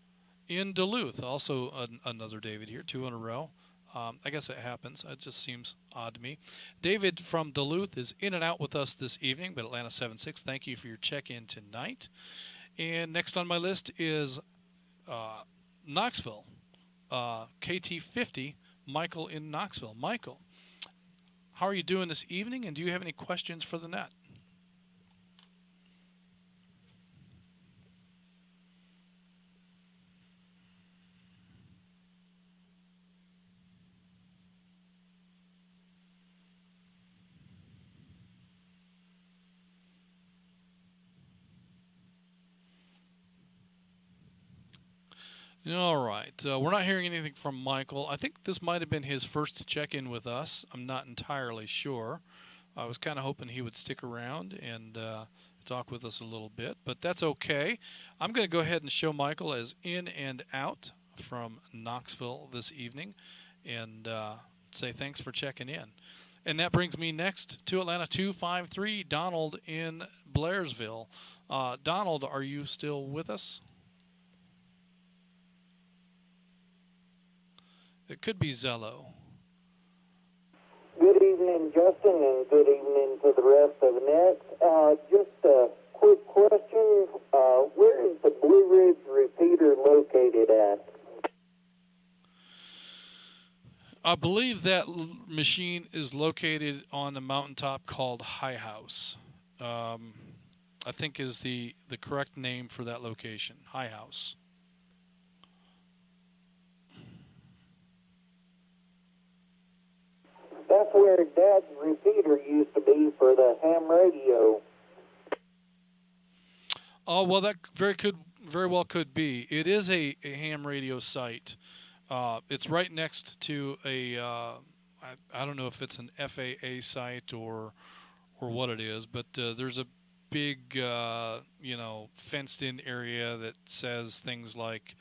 in Duluth. Also another David here, 2 in a row. I guess it happens. It just seems odd to me. David from Duluth is in and out with us this evening, but Atlanta 76, thank you for your check-in tonight. And next on my list is Knoxville, KT50, Michael in Knoxville. Michael, how are you doing this evening, and do you have any questions for the net? All right. We're not hearing anything from Michael. I think this might have been his first check-in with us. I'm not entirely sure. I was kind of hoping he would stick around and talk with us a little bit, but that's okay. I'm going to go ahead and show Michael as in and out from Knoxville this evening and say thanks for checking in. And that brings me next to Atlanta 253, Donald in Blairsville. Donald, are you still with us? It could be Zello. Good evening, Justin, and good evening to the rest of the net. Just a quick question. Where is the Blue Ridge repeater located at? I believe that machine is located on the mountaintop called High House. I think is the correct name for that location, High House. That's where Dad's repeater used to be for the ham radio. Oh, well, that very well could be. It is a ham radio site. It's right next to a I don't know if it's an FAA site or what it is, but there's a big fenced-in area that says things like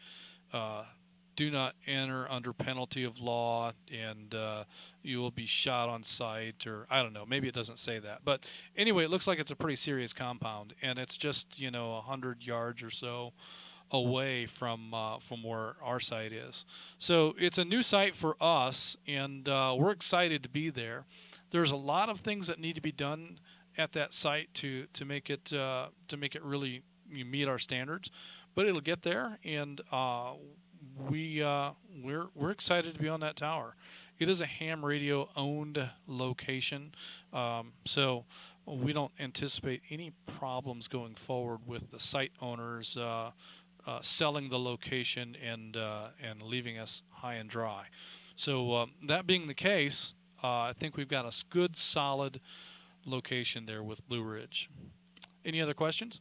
do not enter under penalty of law, and you will be shot on sight, or I don't know, maybe it doesn't say that. But anyway, it looks like it's a pretty serious compound, and it's just 100 yards or so away from where our site is. So it's a new site for us, and we're excited to be there. There's a lot of things that need to be done at that site to make it really meet our standards, but it'll get there, and we're excited to be on that tower. It is a ham radio owned location, so we don't anticipate any problems going forward with the site owners selling the location and leaving us high and dry. So that being the case, I think we've got a good solid location there with Blue Ridge. Any other questions?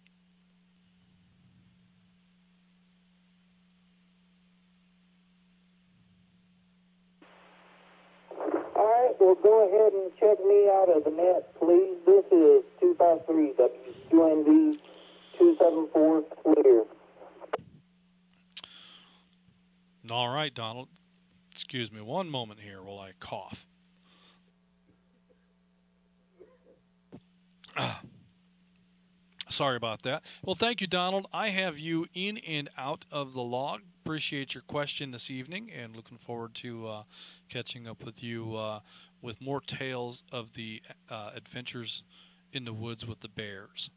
All right, well, go ahead and check me out of the net, please. This is 253 WQNV 274 clear. All right, Donald. Excuse me one moment here while I cough. Sorry about that. Well, thank you, Donald. I have you in and out of the log. Appreciate your question this evening, and looking forward to catching up with you with more tales of the adventures in the woods with the bears.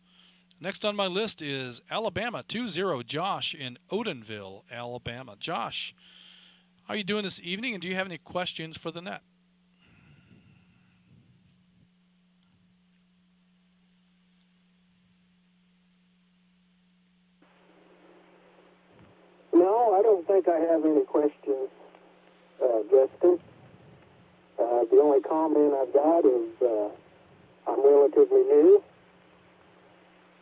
Next on my list is Alabama 20, Josh in Odenville, Alabama. Josh, how are you doing this evening, and do you have any questions for the net? No, I don't think I have any questions, Justin. The only comment I've got is I'm relatively new.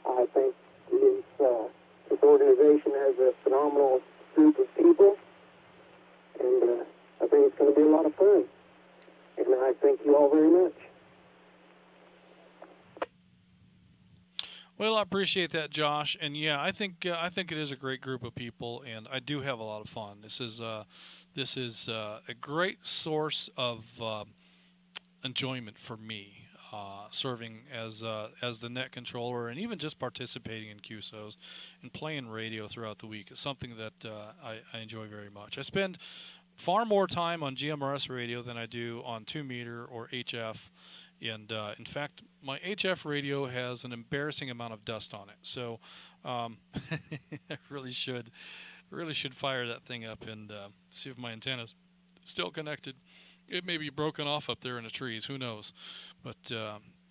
I think this organization has a phenomenal group of people, and I think it's going to be a lot of fun. And I thank you all very much. Well, I appreciate that, Josh, and yeah, I think it is a great group of people, and I do have a lot of fun. This is a great source of enjoyment for me, serving as the net controller, and even just participating in QSOs and playing radio throughout the week is something that I enjoy very much. I spend far more time on GMRS radio than I do on 2-meter or HF. And in fact, my HF radio has an embarrassing amount of dust on it. So I really should fire that thing up and see if my antenna's still connected. It may be broken off up there in the trees. Who knows? But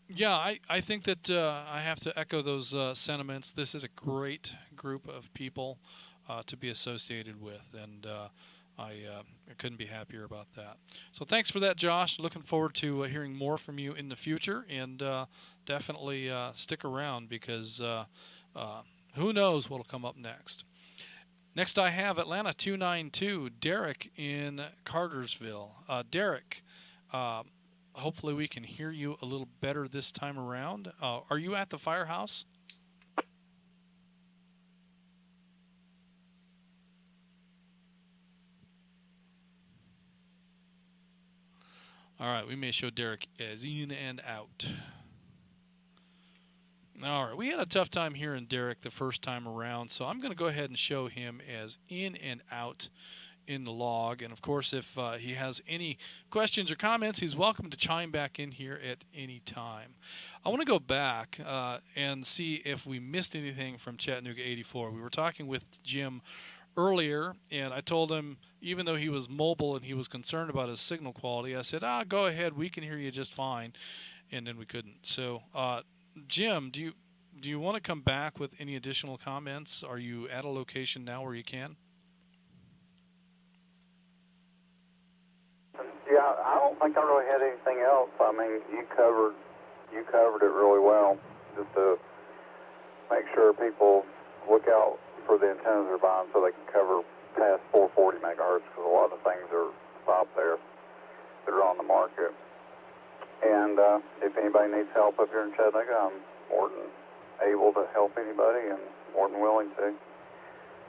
yeah, I think that I have to echo those sentiments. This is a great group of people to be associated with, and I couldn't be happier about that. So thanks for that, Josh. Looking forward to hearing more from you in the future, and definitely stick around because who knows what will come up next. Next I have Atlanta 292, Derek in Cartersville. Derek, hopefully we can hear you a little better this time around. Are you at the firehouse? All right, we may show Derek as in and out. All right, we had a tough time hearing Derek the first time around, so I'm going to go ahead and show him as in and out in the log. And, of course, if he has any questions or comments, he's welcome to chime back in here at any time. I want to go back and see if we missed anything from Chattanooga 84. We were talking with Jim earlier, and I told him, even though he was mobile and he was concerned about his signal quality, I said, go ahead, we can hear you just fine, and then we couldn't. So, Jim, do you want to come back with any additional comments? Are you at a location now where you can? Yeah, I don't think I really had anything else. I mean, you covered it really well. Just to make sure people look out for the antennas they're buying so they can cover past 440 megahertz, because a lot of things are stopped there that are on the market. And if anybody needs help up here in Chattanooga, I'm more than able to help anybody and more than willing to.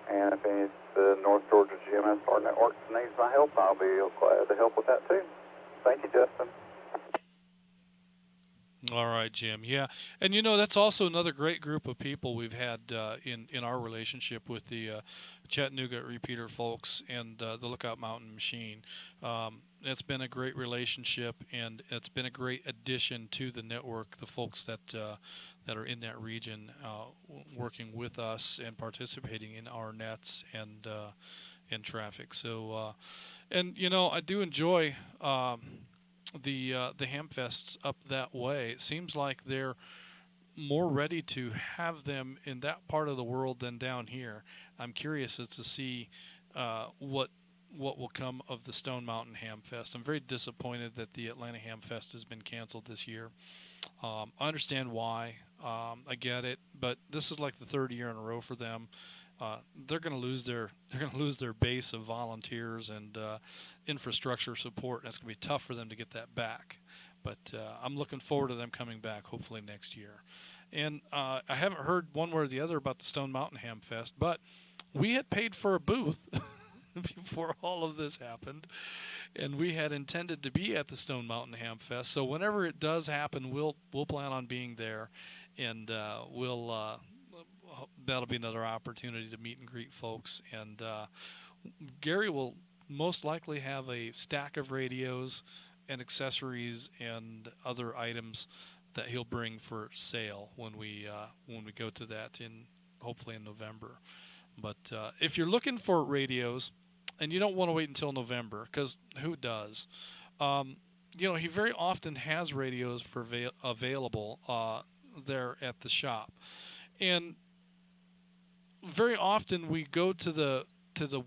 And if any of the North Georgia GMS Star Network needs my help, I'll be glad to help with that too. Thank you, Justin. All right, Jim. Yeah, and that's also another great group of people we've had in our relationship with the Chattanooga Reapeater folks and the Lookout Mountain Machine. It's been a great relationship, and it's been a great addition to the network. The folks that are in that region working with us and participating in our nets and traffic. So, I do enjoy. The Hamfests up that way. It seems like they're more ready to have them in that part of the world than down here. I'm curious as to see what will come of the Stone Mountain Hamfest. I'm very disappointed that the Atlanta Hamfest has been canceled this year. I understand why. I get it, but this is like the third year in a row for them. They're going to lose their base of volunteers and infrastructure support, and it's going to be tough for them to get that back. But I'm looking forward to them coming back, hopefully next year. And I haven't heard one way or the other about the Stone Mountain Hamfest, but we had paid for a booth before all of this happened, and we had intended to be at the Stone Mountain Hamfest. So whenever it does happen, we'll plan on being there, and that'll be another opportunity to meet and greet folks. And Gary will most likely have a stack of radios and accessories and other items that he'll bring for sale when we go to that hopefully in November. But if you're looking for radios and you don't want to wait until November, because who does? He very often has radios for available there at the shop, and very often we go to the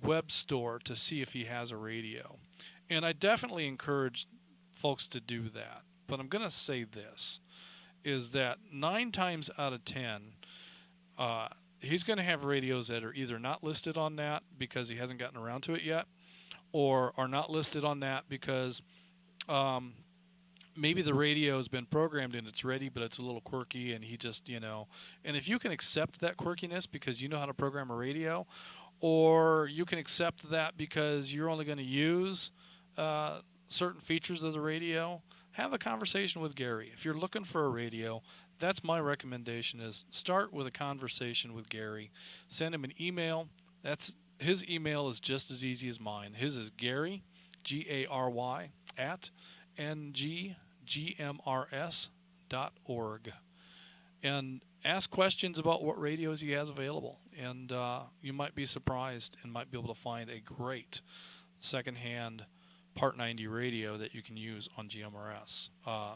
web store to see if he has a radio, and I definitely encourage folks to do that. But I'm going to say this, is that 9 times out of 10, he's going to have radios that are either not listed on that because he hasn't gotten around to it yet, or are not listed on that because maybe the radio has been programmed and it's ready, but it's a little quirky, and he just, and if you can accept that quirkiness because you know how to program a radio, or you can accept that because you're only going to use certain features of the radio, have a conversation with Gary. If you're looking for a radio, that's my recommendation, is start with a conversation with Gary. Send him an email. His email is just as easy as mine. His is Gary, Gary, at ngGMRS.org. And ask questions about what radios he has available. And you might be surprised and might be able to find a great secondhand Part 90 radio that you can use on GMRS.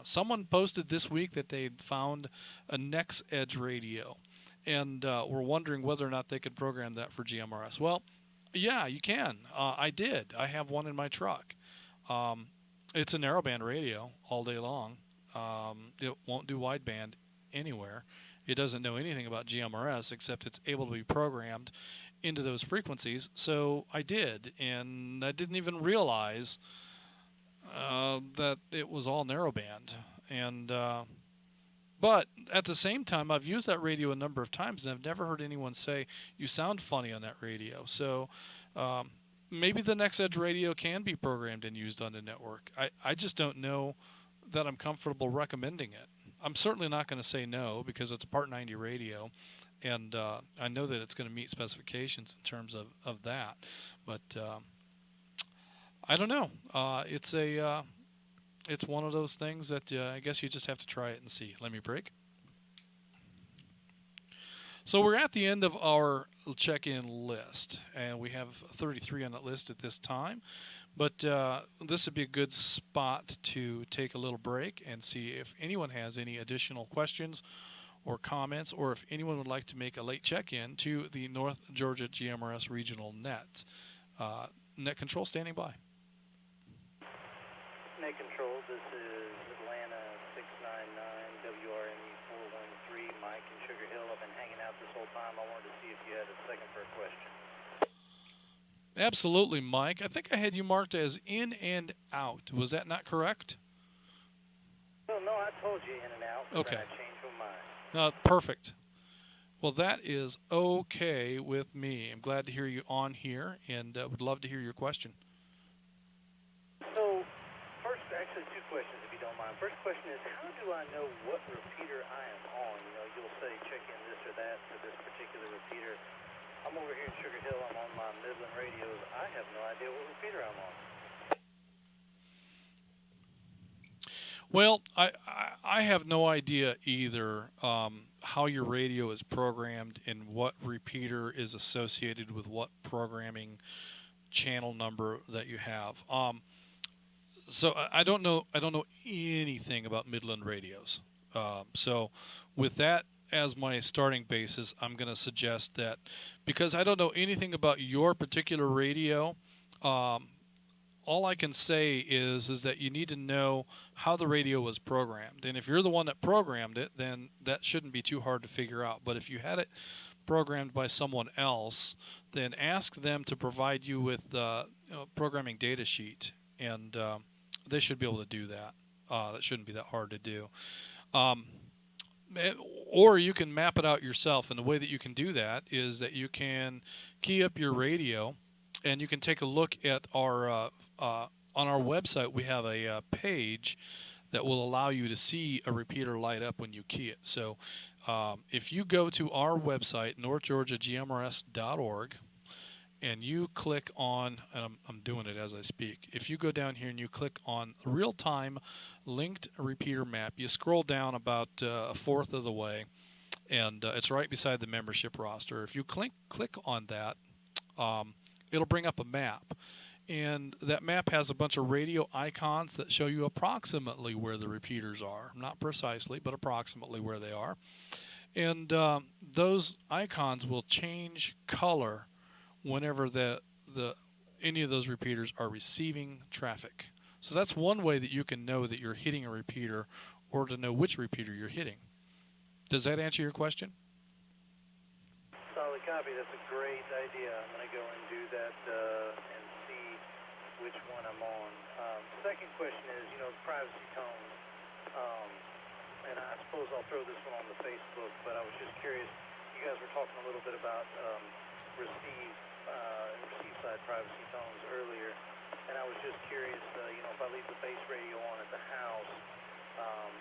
Someone posted this week that they'd found a Nex Edge radio, and were wondering whether or not they could program that for GMRS. Well, yeah, you can. I did. I have one in my truck. It's a narrowband radio all day long. It won't do wideband anywhere. It doesn't know anything about GMRS except it's able to be programmed into those frequencies. So I did, and I didn't even realize that it was all narrowband. And but at the same time, I've used that radio a number of times, and I've never heard anyone say, you sound funny on that radio. So maybe the Nex Edge radio can be programmed and used on the network. I just don't know that I'm comfortable recommending it. I'm certainly not going to say no because it's a Part 90 radio, and I know that it's going to meet specifications in terms of that. But I don't know. It's one of those things that I guess you just have to try it and see. Let me break. So we're at the end of our check-in list, and we have 33 on that list at this time. But this would be a good spot to take a little break and see if anyone has any additional questions or comments, or if anyone would like to make a late check-in to the North Georgia GMRS Regional Net. Net Control standing by. Net Control, this is Atlanta 699 WRME 413, Mike in Sugar Hill. I've been hanging out this whole time. I wanted to see if you had a second for a question. Absolutely, Mike. I think I had you marked as in and out. Was that not correct? No, I told you in and out. Okay. I changed my mind. Perfect. Well, that is okay with me. I'm glad to hear you on here, and would love to hear your question. So, first, actually, two questions, if you don't mind. First question is, how do I know what repeater I am on? You know, you'll say check in this or that to this particular repeater. I'm over here in Sugar Hill. I'm on my Midland radios. I have no idea what repeater I'm on. Well, I have no idea either how your radio is programmed and what repeater is associated with what programming channel number that you have. So I don't know anything about Midland radios. So with that as my starting basis, I'm going to suggest that because I don't know anything about your particular radio, all I can say is that you need to know how the radio was programmed. And if you're the one that programmed it, then that shouldn't be too hard to figure out. But if you had it programmed by someone else, then ask them to provide you with the programming data sheet, and they should be able to do that. That shouldn't be that hard to do. Or you can map it out yourself, and the way that you can do that is that you can key up your radio, and you can take a look at our on our website. We have a page that will allow you to see a repeater light up when you key it. So if you go to our website, northgeorgiagmrs.org, and you click on, and I'm doing it as I speak, if you go down here and you click on real-time linked repeater map, you scroll down about a fourth of the way, and it's right beside the membership roster. If you click on that, it'll bring up a map. And that map has a bunch of radio icons that show you approximately where the repeaters are. Not precisely, but approximately where they are. And those icons will change color whenever any of those repeaters are receiving traffic. So that's one way that you can know that you're hitting a repeater, or to know which repeater you're hitting. Does that answer your question? Solid copy. That's a great idea. I'm going to go and do that and see which one I'm on. Second question is, privacy tones. And I suppose I'll throw this one on the Facebook, but I was just curious. You guys were talking a little bit about receive side privacy tones earlier, and I was just curious, if I leave the base radio on at the house,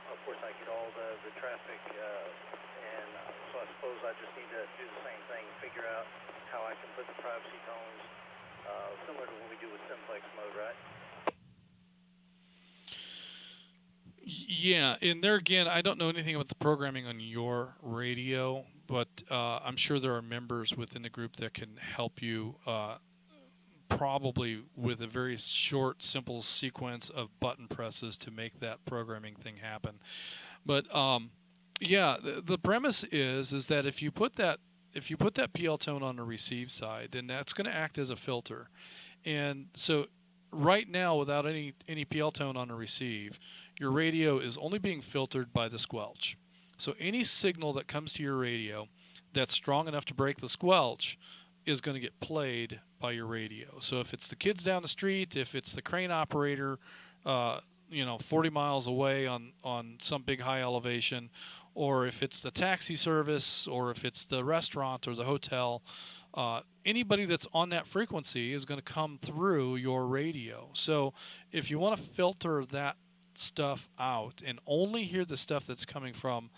of course I get all the traffic, and so I suppose I just need to do the same thing, figure out how I can put the privacy tones similar to what we do with simplex mode, right? Yeah, and there again, I don't know anything about the programming on your radio, but I'm sure there are members within the group that can help you probably with a very short, simple sequence of button presses to make that programming thing happen. But yeah, the premise is that if you put that PL tone on the receive side, then that's going to act as a filter. And so right now, without any PL tone on the receive, your radio is only being filtered by the squelch. So any signal that comes to your radio that's strong enough to break the squelch is going to get played by your radio. So if it's the kids down the street, if it's the crane operator, 40 miles away on some big high elevation, or if it's the taxi service, or if it's the restaurant or the hotel, anybody that's on that frequency is going to come through your radio. So if you want to filter that stuff out and only hear the stuff that's coming from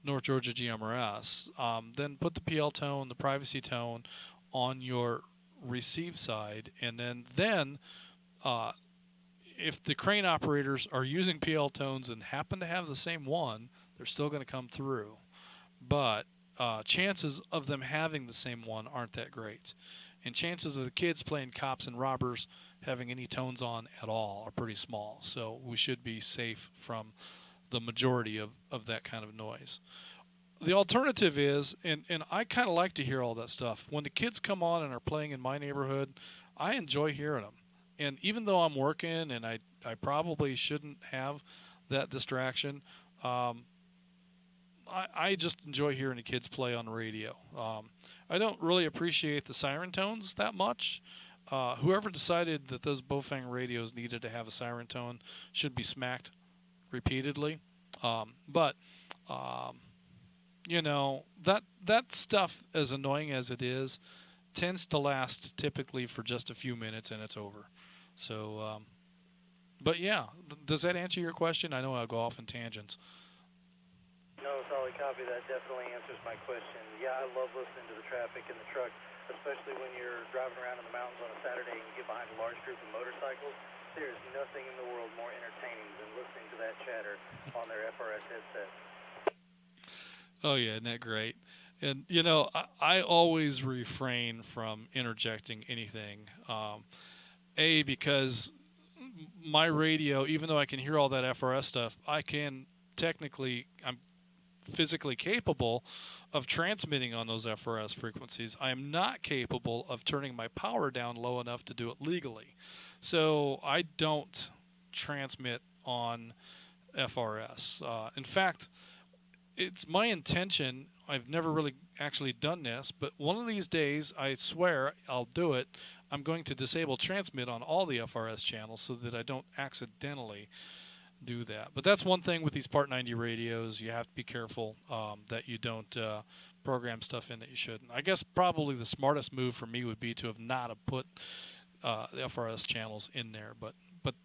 North Georgia GMRS, then put the PL tone, the privacy tone on your receive side, and then if the crane operators are using PL tones and happen to have the same one, they're still going to come through. But chances of them having the same one aren't that great. And chances of the kids playing cops and robbers having any tones on at all are pretty small. So we should be safe from the majority of that kind of noise. The alternative is, and I kind of like to hear all that stuff. When the kids come on and are playing in my neighborhood, I enjoy hearing them. And even though I'm working and I probably shouldn't have that distraction, I just enjoy hearing the kids play on the radio. I don't really appreciate the siren tones that much. Whoever decided that those Bofang radios needed to have a siren tone should be smacked repeatedly. But you know, that stuff, as annoying as it is, tends to last typically for just a few minutes and it's over. So, but yeah, does that answer your question? I know I'll go off in tangents. No, solid copy. That definitely answers my question. Yeah, I love listening to the traffic in the truck, especially when you're driving around in the mountains on a Saturday and you get behind a large group of motorcycles. There is nothing in the world more entertaining than listening to that chatter on their FRS headsets. Oh yeah, isn't that great? And you know, I always refrain from interjecting anything. Because my radio, even though I can hear all that FRS stuff, I'm physically capable of transmitting on those FRS frequencies. I am not capable of turning my power down low enough to do it legally. So I don't transmit on FRS. In fact, it's my intention, I've never really actually done this, but one of these days, I swear I'll do it, I'm going to disable transmit on all the FRS channels so that I don't accidentally do that. But that's one thing with these Part 90 radios. You have to be careful that you don't program stuff in that you shouldn't. I guess probably the smartest move for me would be to have not have put the FRS channels in there. But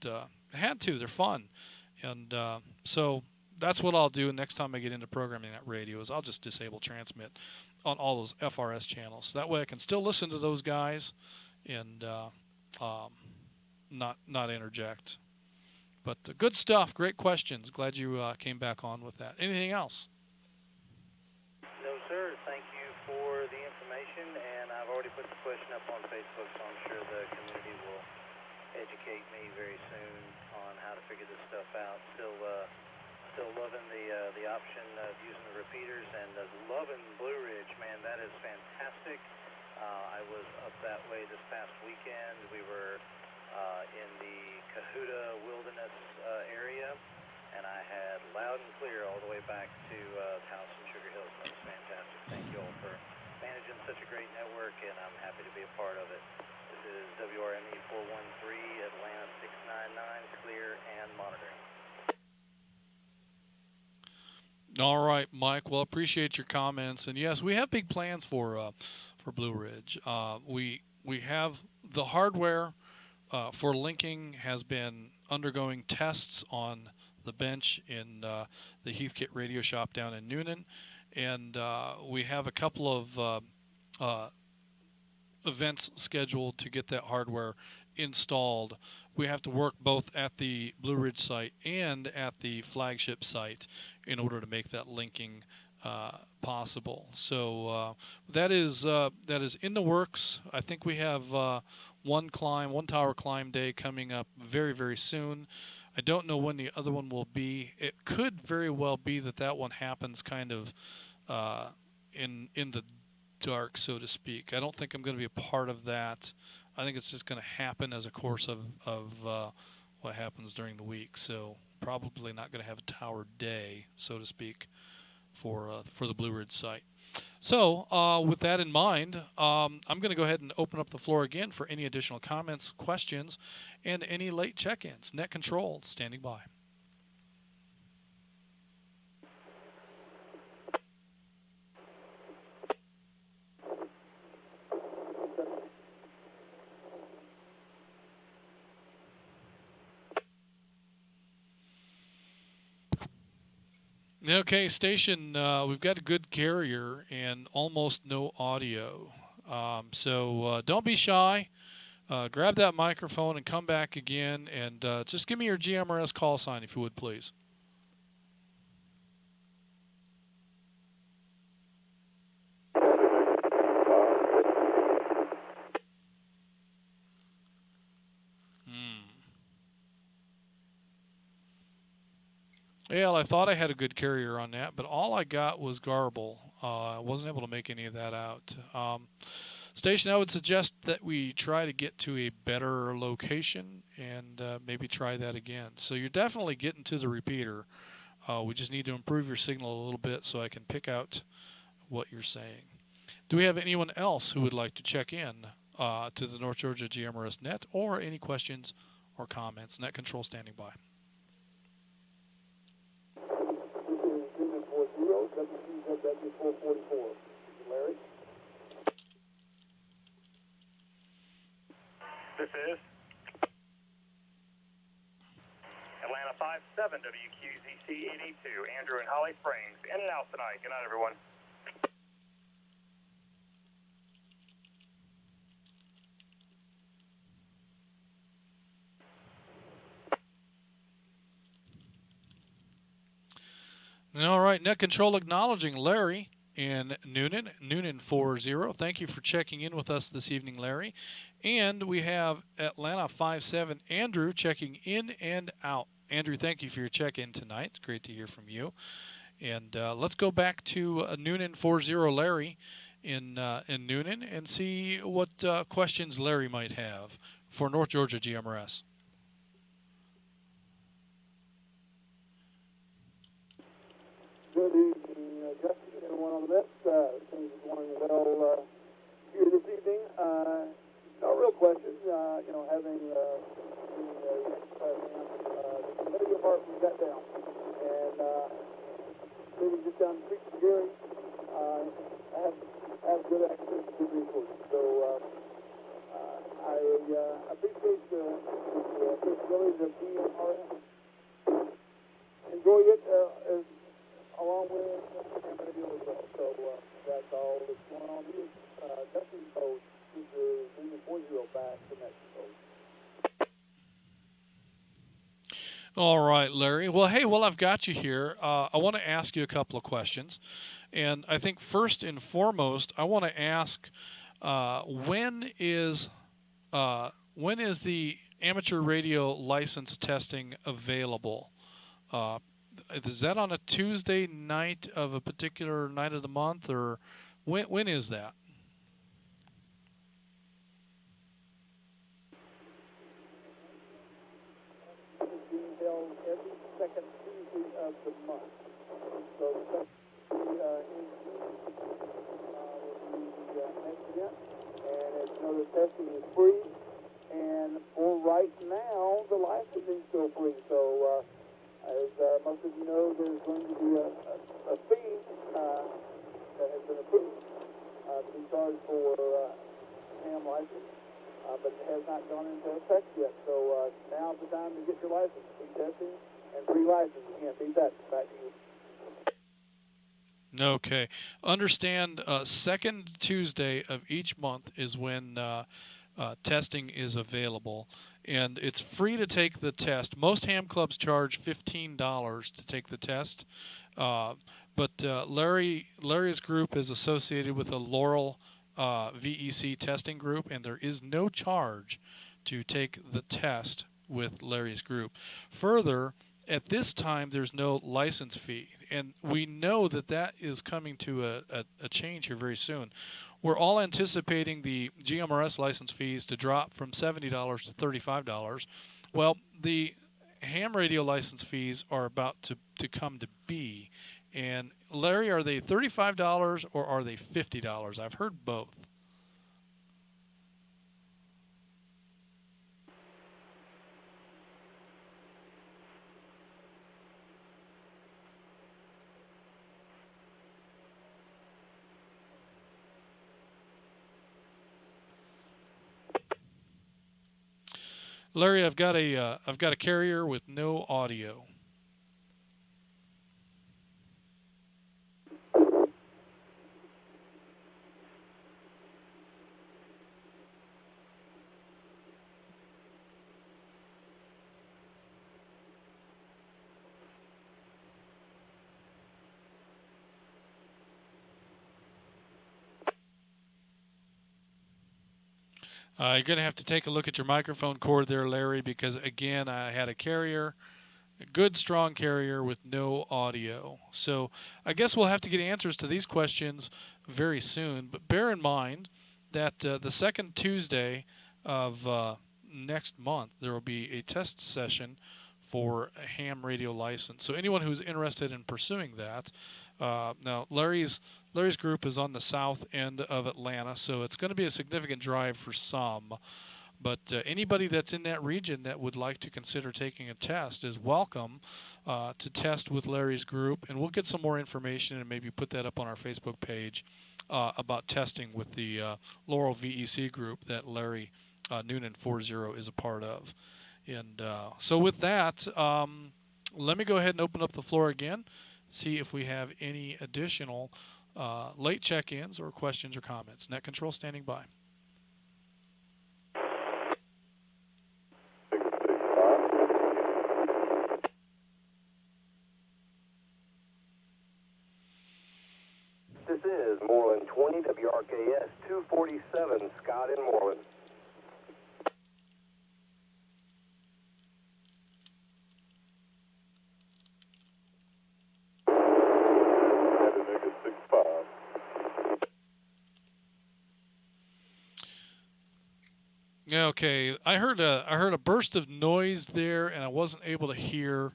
I had to. They're fun. And so that's what I'll do next time I get into programming that radio is I'll just disable transmit on all those FRS channels. That way I can still listen to those guys and not interject. But good stuff, great questions. Glad you came back on with that. Anything else? No, sir. Thank you for the information, and I've already put the question up on Facebook, so I'm sure the community will educate me very soon on how to figure this stuff out. Still loving the option of using the repeaters, and loving Blue Ridge, man. That is fantastic. I was up that way this past weekend. We were in the Cahuta Wilderness area, and I had loud and clear all the way back to the house in Sugar Hills. That was fantastic. Thank you all for managing such a great network, and I'm happy to be a part of it. This is WRME 413, Atlanta 699, clear and monitoring. All right, Mike. Well, appreciate your comments, and yes, we have big plans for Blue Ridge. We have the hardware for linking has been undergoing tests on the bench in the Heathkit Radio Shop down in Noonan, and we have a couple of events scheduled to get that hardware installed. We have to work both at the Blue Ridge site and at the flagship site in order to make that linking possible. So that is in the works. I think we have one tower climb day coming up very, very soon. I don't know when the other one will be. It could very well be that one happens kind of in the dark, so to speak. I don't think I'm going to be a part of that. I think it's just going to happen as a course of what happens during the week. So probably not going to have a tower day, so to speak, for the Blue Ridge site. So with that in mind, I'm going to go ahead and open up the floor again for any additional comments, questions, and any late check-ins. Net Control standing by. Okay, station, we've got a good carrier and almost no audio. So don't be shy. Grab that microphone and come back again, and just give me your GMRS call sign if you would, please. Well, I thought I had a good carrier on that, but all I got was garble. I wasn't able to make any of that out. Station, I would suggest that we try to get to a better location and maybe try that again. So you're definitely getting to the repeater. We just need to improve your signal a little bit so I can pick out what you're saying. Do we have anyone else who would like to check in to the North Georgia GMRS net, or any questions or comments? Net control standing by. Larry? This is Atlanta 57 WQZC 82, Andrew and Holly Springs. In and out tonight. Good night, everyone. All right, net control acknowledging Larry and Noonan 40. Thank you for checking in with us this evening, Larry. And we have Atlanta 57, Andrew, checking in and out. Andrew, thank you for your check-in tonight. It's great to hear from you. And let's go back to Noonan 40, Larry in Noonan, and see what questions Larry might have for North Georgia GMRS. Good evening, Justin, everyone on the net. Things are going well here this evening. No real questions. Having the committee apartment got down, and moving just down the street from Gary, I have good access to good resources. So I appreciate the capabilities of GMRS. Enjoy it along with the radio as well. So that's all that's going on here. Justin Coach is the 40 back to Mexico. All right, Larry. Well, hey, while I've got you here, I want to ask you a couple of questions. And I think first and foremost, I want to ask when is the amateur radio license testing available? Is that on a Tuesday night of a particular night of the month, or when is that? It's being held every second Tuesday of the month. So the second in the next event, and as you know, the testing is free, and for right now, the licensing is still free. So as most of you know, there's going to be a fee that has been approved to be charged for ham license, but it has not gone into effect yet. So now's the time to get your license. Free testing and free license. You can't beat that. Back to you. Okay. Understand, second Tuesday of each month is when testing is available. And it's free to take the test. Most ham clubs charge $15 to take the test. But Larry's group is associated with a Laurel VEC testing group, and there is no charge to take the test with Larry's group. Further, at this time, there's no license fee, and we know that that is coming to a change here very soon. We're all anticipating the GMRS license fees to drop from $70 to $35. Well, the ham radio license fees are about to come to be. And Larry, are they $35 or are they $50? I've heard both. Larry, I've got a carrier with no audio. You're going to have to take a look at your microphone cord there, Larry, because, again, I had a carrier, A good, strong carrier with no audio. So I guess we'll have to get answers to these questions very soon. But bear in mind that the second Tuesday of next month, there will be a test session for a ham radio license. So anyone who's interested in pursuing that, now Larry's group is on the south end of Atlanta, so it's going to be a significant drive for some. But anybody that's in that region that would like to consider taking a test is welcome to test with Larry's group, and we'll get some more information and maybe put that up on our Facebook page about testing with the Laurel VEC group that Larry Noonan 40 is a part of. And so with that, let me go ahead and open up the floor again, see if we have any additional late check-ins or questions or comments. Net Control standing by. This is Moreland 20, WRKS 247, Scott in Moreland. Chattanooga 65. Okay, I heard a burst of noise there, and I wasn't able to hear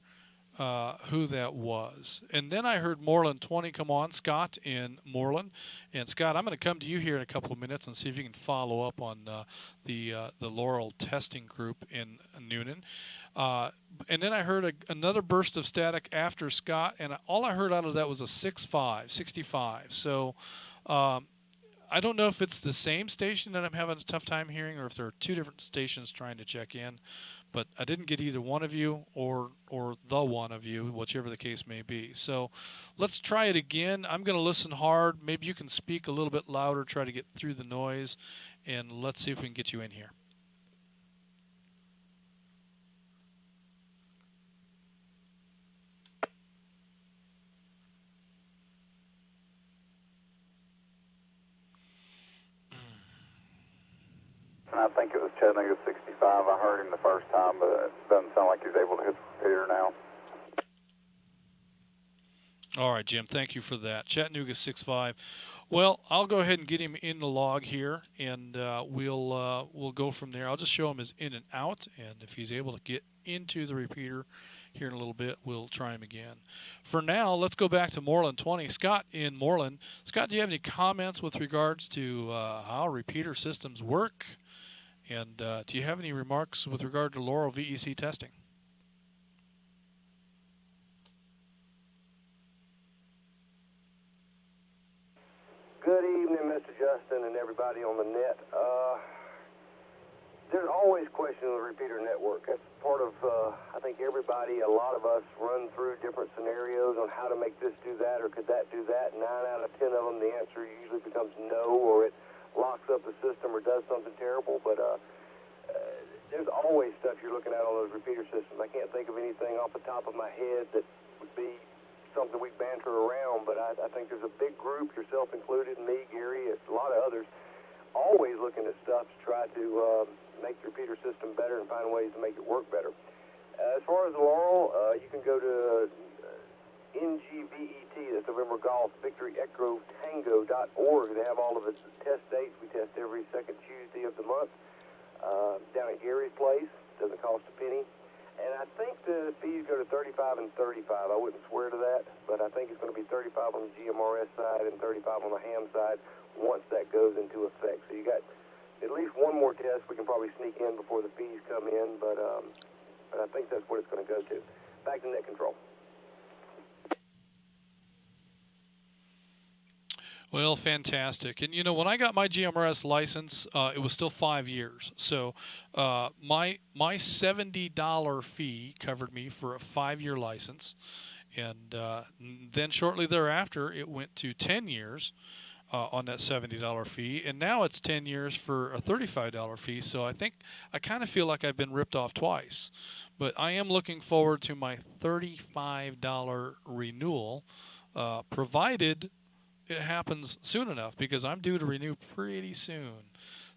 who that was. And then I heard Moreland 20 come on, Scott in Moreland. And Scott, I'm going to come to you here in a couple of minutes and see if you can follow up on the Laurel testing group in Noonan. And then I heard another burst of static after Scott, and all I heard out of that was a 65. So I don't know if it's the same station that I'm having a tough time hearing, or if there are two different stations trying to check in. But I didn't get either one of you or the one of you, whichever the case may be. So let's try it again. I'm going to listen hard. Maybe you can speak a little bit louder, try to get through the noise, and let's see if we can get you in here. I think it was Chattanooga 65. I heard him the first time, but it doesn't sound like he's able to hit the repeater now. All right, Jim, thank you for that. Chattanooga 65. Well, I'll go ahead and get him in the log here, and we'll go from there. I'll just show him his in and out, and if he's able to get into the repeater here in a little bit, we'll try him again. For now, let's go back to Moreland 20. Scott in Moreland. Scott, do you have any comments with regards to how repeater systems work? And do you have any remarks with regard to Laurel VEC testing? Good evening, Mr. Justin and everybody on the net. There's always questions of the repeater network. That's part of, I think everybody, a lot of us run through different scenarios on how to make this do that or could that do that. 9 out of 10 of them, the answer usually becomes no, or it locks up the system or does something terrible. But there's always stuff you're looking at on those repeater systems. I can't think of anything off the top of my head that would be something we banter around, but I think there's a big group, yourself included, me, Gary, a lot of others, always looking at stuff to try to make the repeater system better and find ways to make it work better. As far as the Laurel, you can go to NGVET, that's November Golf, Victory Echo Tango.org. They have all of its test dates. We test every second Tuesday of the month down at Gary's place. Doesn't cost a penny. And I think the fees go to 35 and 35. I wouldn't swear to that, but I think it's going to be 35 on the GMRS side and 35 on the ham side once that goes into effect. So you got at least one more test we can probably sneak in before the fees come in, but I think that's what it's going to go to. Back to net control. Well, fantastic. And, you know, when I got my GMRS license, it was still 5 years. So my $70 fee covered me for a 5-year license. And then shortly thereafter, it went to 10 years on that $70 fee. And now it's 10 years for a $35 fee. So I think I kind of feel like I've been ripped off twice. But I am looking forward to my $35 renewal, provided it happens soon enough, because I'm due to renew pretty soon.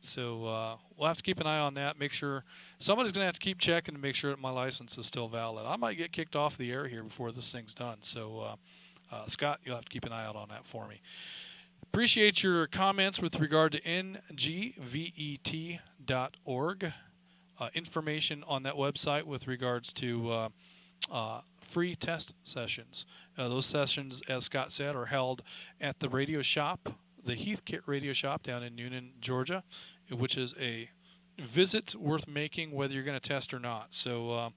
So we'll have to keep an eye on that. Make sure somebody's going to have to keep checking to make sure that my license is still valid. I might get kicked off the air here before this thing's done. So Scott, you'll have to keep an eye out on that for me. Appreciate your comments with regard to ngvet.org. Information on that website with regards to free test sessions. Those sessions, as Scott said, are held at the radio shop, the Heathkit Radio Shop down in Newnan, Georgia, which is a visit worth making whether you're going to test or not. So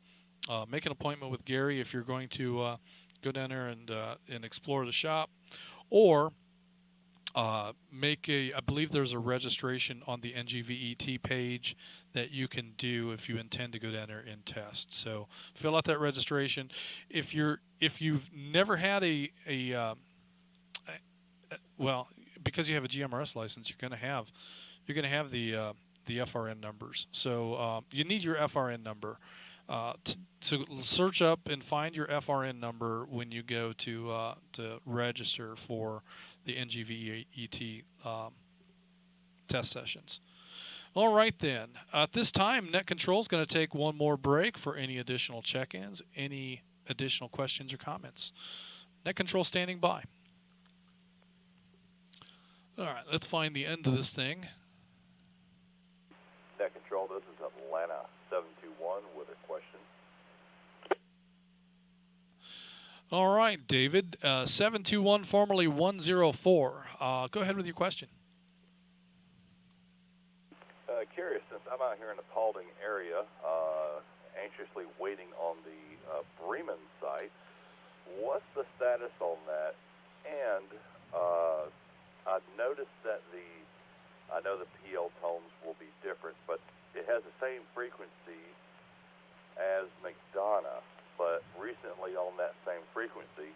make an appointment with Gary if you're going to go down there and explore the shop, or I believe there's a registration on the NGVET page that you can do if you intend to go down there and test. So fill out that registration. If you've never had well, because you have a GMRS license, you're going to have the FRN numbers. So you need your FRN number. To search up and find your FRN number when you go to register for the NGVET test sessions. All right then. At this time, Net Control is going to take one more break for any additional check-ins, any additional questions or comments. Net Control standing by. All right, let's find the end of this thing. Net Control, this is Atlanta 721 with a question. All right, David, 721, formerly 104. Go ahead with your question. Curious, since I'm out here in the Paulding area, anxiously waiting on the Bremen site, what's the status on that? And I've noticed that I know the PL tones will be different, but it has the same frequency as McDonough, but recently on that same frequency,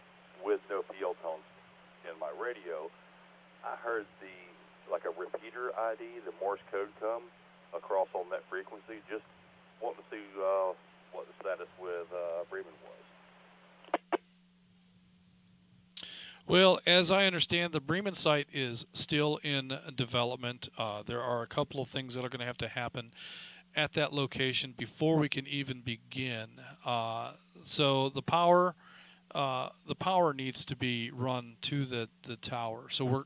with no PL tones in my radio, I heard like a repeater ID, the Morse code come across on that frequency. Just wanting to see what the status with Bremen was. Well, as I understand, the Bremen site is still in development. There are a couple of things that are going to have to happen at that location before we can even begin. So the power needs to be run to the tower. So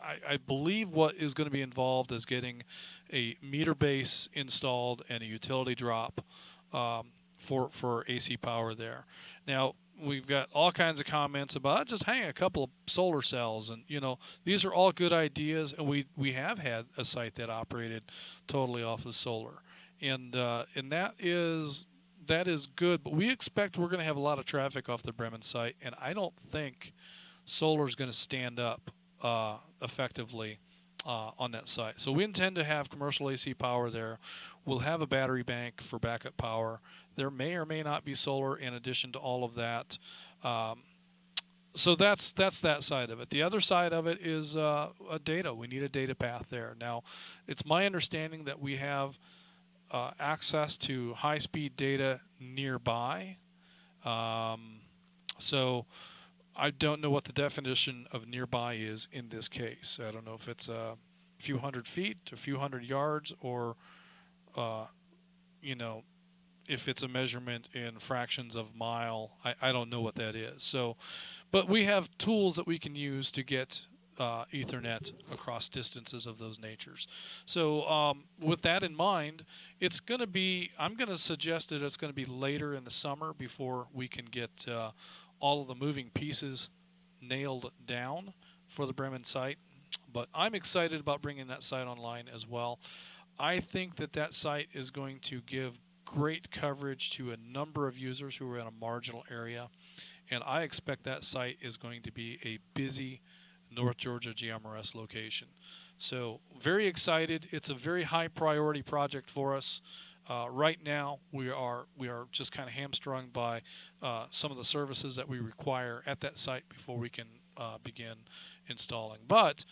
I believe what is going to be involved is getting a meter base installed and a utility drop for AC power there. Now, we've got all kinds of comments about just hang a couple of solar cells, and these are all good ideas, and we have had a site that operated totally off of solar, and that is good. But we expect we're going to have a lot of traffic off the Bremen site, and I don't think solar is going to stand up effectively on that site. So we intend to have commercial AC power there. We'll have a battery bank for backup power. There may or may not be solar in addition to all of that. So that's that side of it. The other side of it is a data. We need a data path there. Now, it's my understanding that we have access to high-speed data nearby. So I don't know what the definition of nearby is in this case. I don't know if it's a few hundred feet, a few hundred yards, or if it's a measurement in fractions of mile. I don't know what that is. So, but we have tools that we can use to get Ethernet across distances of those natures. So with that in mind, I'm going to suggest that it's going to be later in the summer before we can get all of the moving pieces nailed down for the Bremen site. But I'm excited about bringing that site online as well. I think that site is going to give great coverage to a number of users who are in a marginal area, and I expect that site is going to be a busy North Georgia GMRS location. So very excited. It's a very high priority project for us. Right now we are just kind of hamstrung by some of the services that we require at that site before we can begin installing. But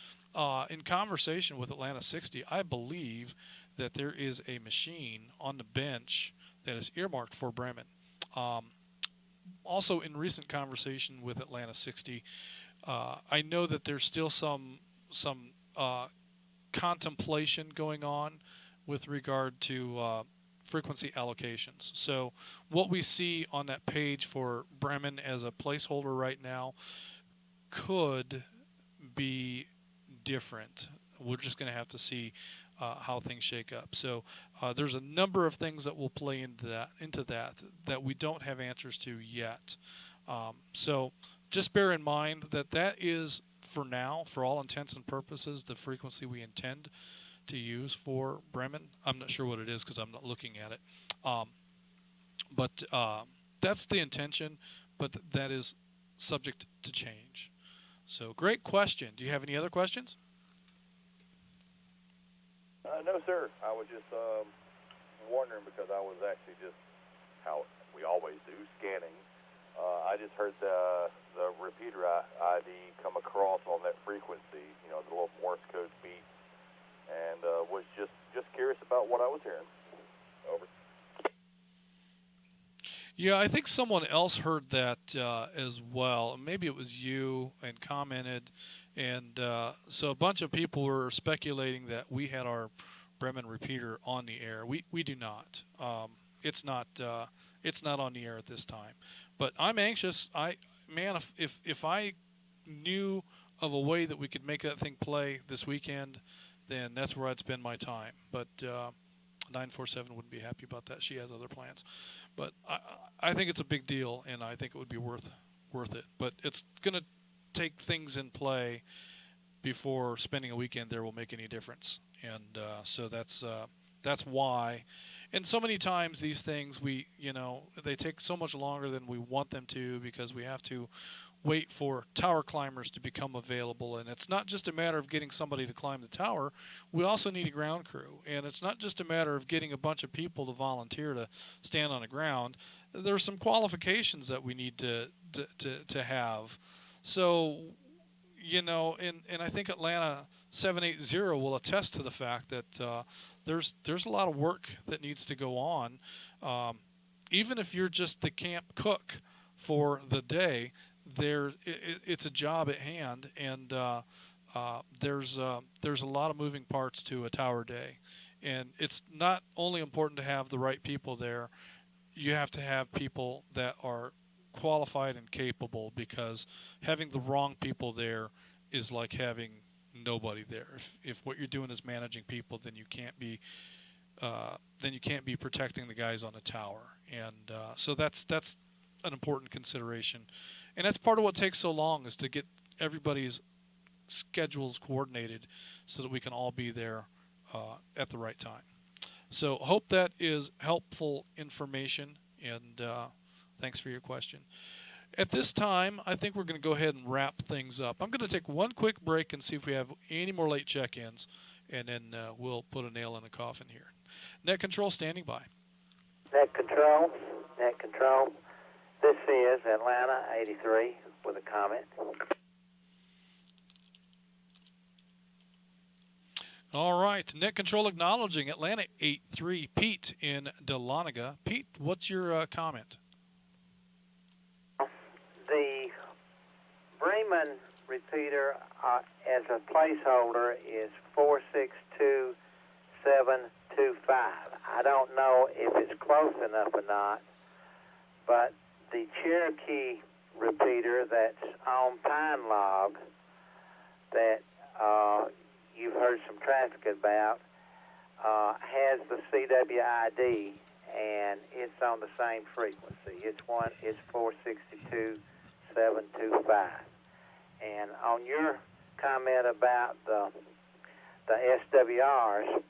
in conversation with Atlanta 60, I believe that there is a machine on the bench that is earmarked for Bremen. Also, in recent conversation with Atlanta 60, I know that there's still some contemplation going on with regard to frequency allocations. So what we see on that page for Bremen as a placeholder right now could be different. We're just going to have to see how things shake up. So there's a number of things that will play into that we don't have answers to yet. So just bear in mind that that is, for now, for all intents and purposes, the frequency we intend to use for Bremen. I'm not sure what it is because I'm not looking at it. But that's the intention, but that is subject to change. So great question. Do you have any other questions? No, sir. I was just wondering because I was actually just, how we always do, scanning. I just heard the repeater ID come across on that frequency, you know, the little Morse code beat, and was just curious about what I was hearing. Over. Yeah, I think someone else heard that as well. Maybe it was you and commented, and so a bunch of people were speculating that we had our Bremen repeater on the air. We do not. It's not on the air at this time. But I'm anxious. If I knew of a way that we could make that thing play this weekend, then that's where I'd spend my time. But 947 wouldn't be happy about that. She has other plans. But I think it's a big deal, and I think it would be worth it. But it's going to take things in play before spending a weekend there will make any difference. And so that's why. And so many times these things, they take so much longer than we want them to because we have to wait for tower climbers to become available. And it's not just a matter of getting somebody to climb the tower. We also need a ground crew. And it's not just a matter of getting a bunch of people to volunteer to stand on the ground. There are some qualifications that we need to have. So, and I think Atlanta 780 will attest to the fact that there's a lot of work that needs to go on. Even if you're just the camp cook for the day, it's a job at hand, and there's a lot of moving parts to a tower day. And it's not only important to have the right people there, you have to have people that are qualified and capable, because having the wrong people there is like having nobody there. If what you're doing is managing people, then you can't be protecting the guys on the tower. And so that's an important consideration. And that's part of what takes so long, is to get everybody's schedules coordinated so that we can all be there at the right time. So hope that is helpful information, and thanks for your question. At this time, I think we're going to go ahead and wrap things up. I'm going to take one quick break and see if we have any more late check-ins, and then we'll put a nail in the coffin here. Net Control standing by. Net Control. This is Atlanta 83 with a comment. All right, Net Control acknowledging Atlanta 83. Pete in Dahlonega. Pete, what's your comment? The Bremen repeater as a placeholder is 462725. I don't know if it's close enough or not, but the Cherokee repeater that's on Pine Log that you've heard some traffic about has the CWID, and it's on the same frequency. It's 462.725. And on your comment about the SWRs,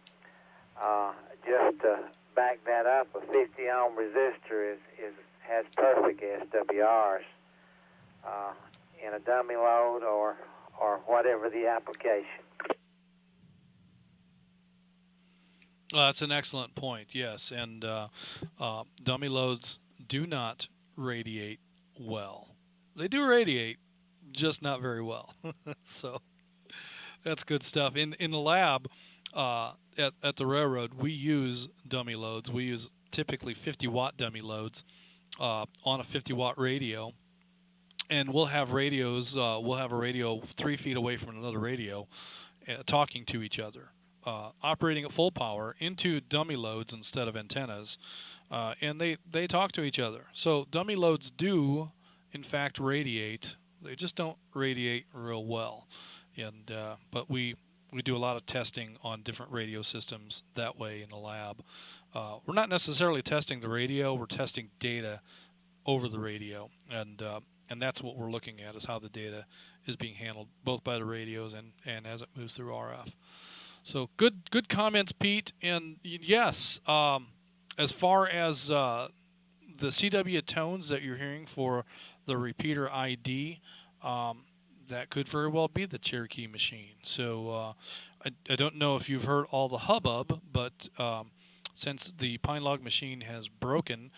just to back that up, a 50 ohm resistor has perfect SWRs in a dummy load or whatever the application. That's an excellent point, yes. And dummy loads do not radiate well. They do radiate, just not very well. So that's good stuff. In the lab at the railroad, we use dummy loads. We use typically 50-watt dummy loads on a 50-watt radio. And we'll have radios. We'll have a radio 3 feet away from another radio. talking to each other, operating at full power into dummy loads instead of antennas, and they talk to each other. So dummy loads do, in fact, radiate. They just don't radiate real well, and but we do a lot of testing on different radio systems that way in the lab. We're not necessarily testing the radio; we're testing data over the radio, and that's what we're looking at, is how the data is being handled both by the radios and as it moves through RF. So good comments, Pete. And yes, as far as the CW tones that you're hearing for the repeater ID, that could very well be the Cherokee machine. So I don't know if you've heard all the hubbub, but since the Pine Log machine has broken,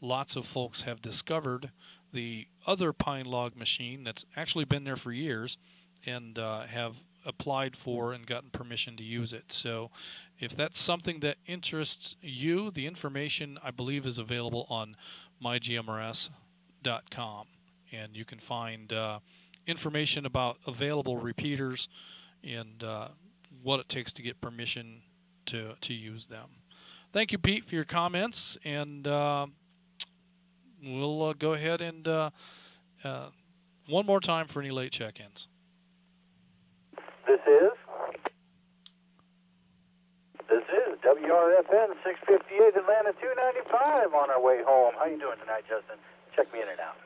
lots of folks have discovered the other Pine Log machine that's actually been there for years and have applied for and gotten permission to use it. So if that's something that interests you, the information, I believe, is available on mygmrs.com, and you can find information about available repeaters and what it takes to get permission to use them. Thank you, Pete, for your comments, and we'll go ahead and one more time for any late check-ins. This is WRFN 658 Atlanta 295 on our way home. How you doing tonight, Justin? Check me in and out.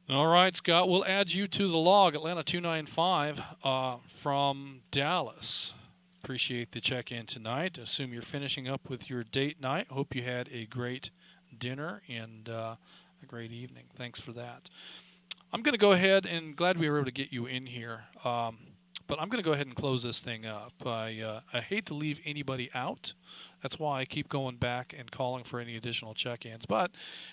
All right, Scott, we'll add you to the log, Atlanta 295 from Dallas. Appreciate the check-in tonight. Assume you're finishing up with your date night. Hope you had a great dinner and a great evening. Thanks for that. I'm going to go ahead, and glad we were able to get you in here, but I'm going to go ahead and close this thing up. I hate to leave anybody out. That's why I keep going back and calling for any additional check-ins. But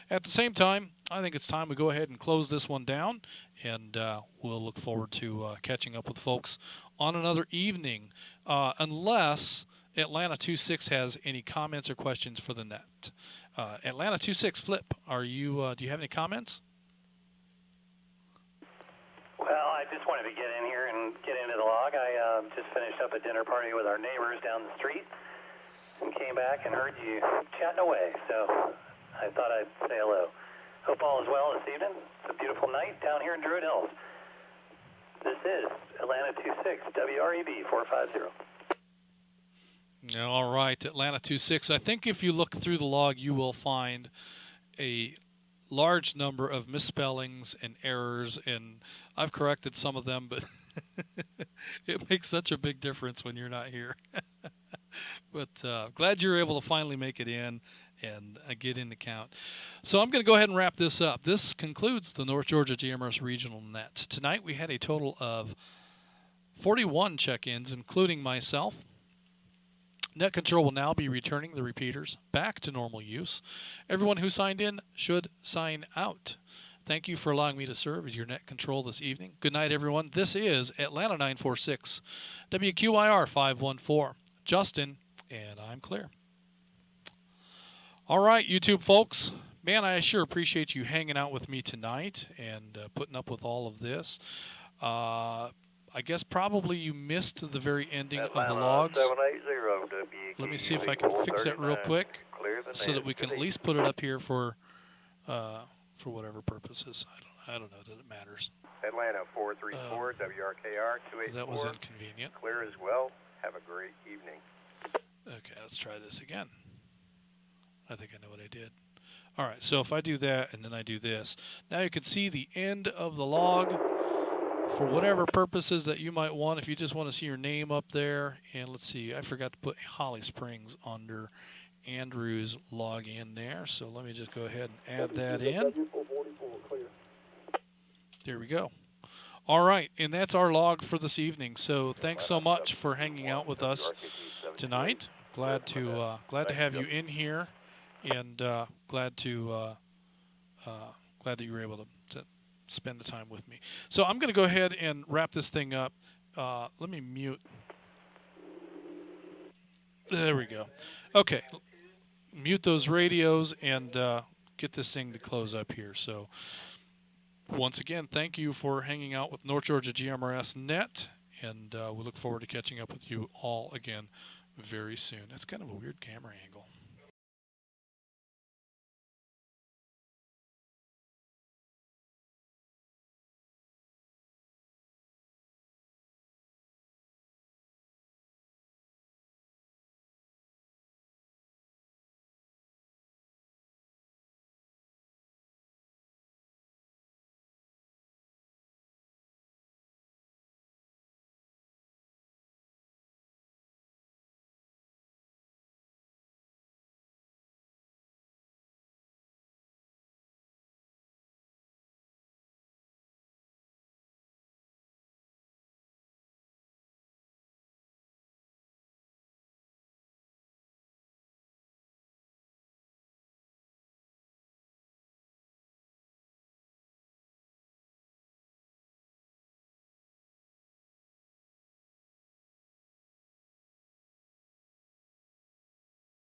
at the same time, I think it's time we go ahead and close this one down, and we'll look forward to catching up with folks on another evening, unless Atlanta 26 has any comments or questions for the net. Atlanta 26, Flip, do you have any comments? Well, I just wanted to get in here and get into the log. I just finished up a dinner party with our neighbors down the street and came back and heard you chatting away. So I thought I'd say hello. Hope all is well this evening. It's a beautiful night down here in Druid Hills. This is Atlanta 26, WREB 450. All right, Atlanta 26. I think if you look through the log, you will find a large number of misspellings and errors, and I've corrected some of them, but it makes such a big difference when you're not here. But glad you were able to finally make it in and get in the count. So I'm going to go ahead and wrap this up. This concludes the North Georgia GMRS Regional Net. Tonight we had a total of 41 check-ins, including myself. Net Control will now be returning the repeaters back to normal use. Everyone who signed in should sign out. Thank you for allowing me to serve as your Net Control this evening. Good night, everyone. This is Atlanta 946, WQIR 514. Justin, and I'm clear. All right, YouTube folks. Man, I sure appreciate you hanging out with me tonight and putting up with all of this. I guess probably you missed the very ending of the logs. 780 Let me see if I can fix that real quick so that we can at least put it up here for whatever purposes. I don't know that it matters. Atlanta 434, WRKR 284. That was inconvenient. Clear as well. Have a great evening. Okay, let's try this again. I think I know what I did. All right, so if I do that and then I do this, now you can see the end of the log for whatever purposes that you might want. If you just want to see your name up there, and let's see, I forgot to put Holly Springs under Andrew's log in there, so let me just go ahead and add that in. There we go. All right, and that's our log for this evening. So thanks so much for hanging out with us tonight. Glad to have you in here, and glad that you were able to spend the time with me. So I'm going to go ahead and wrap this thing up. Let me mute. There we go. Okay, mute those radios and get this thing to close up here. So once again, thank you for hanging out with North Georgia GMRS Net, and we look forward to catching up with you all again very soon. That's kind of a weird camera angle.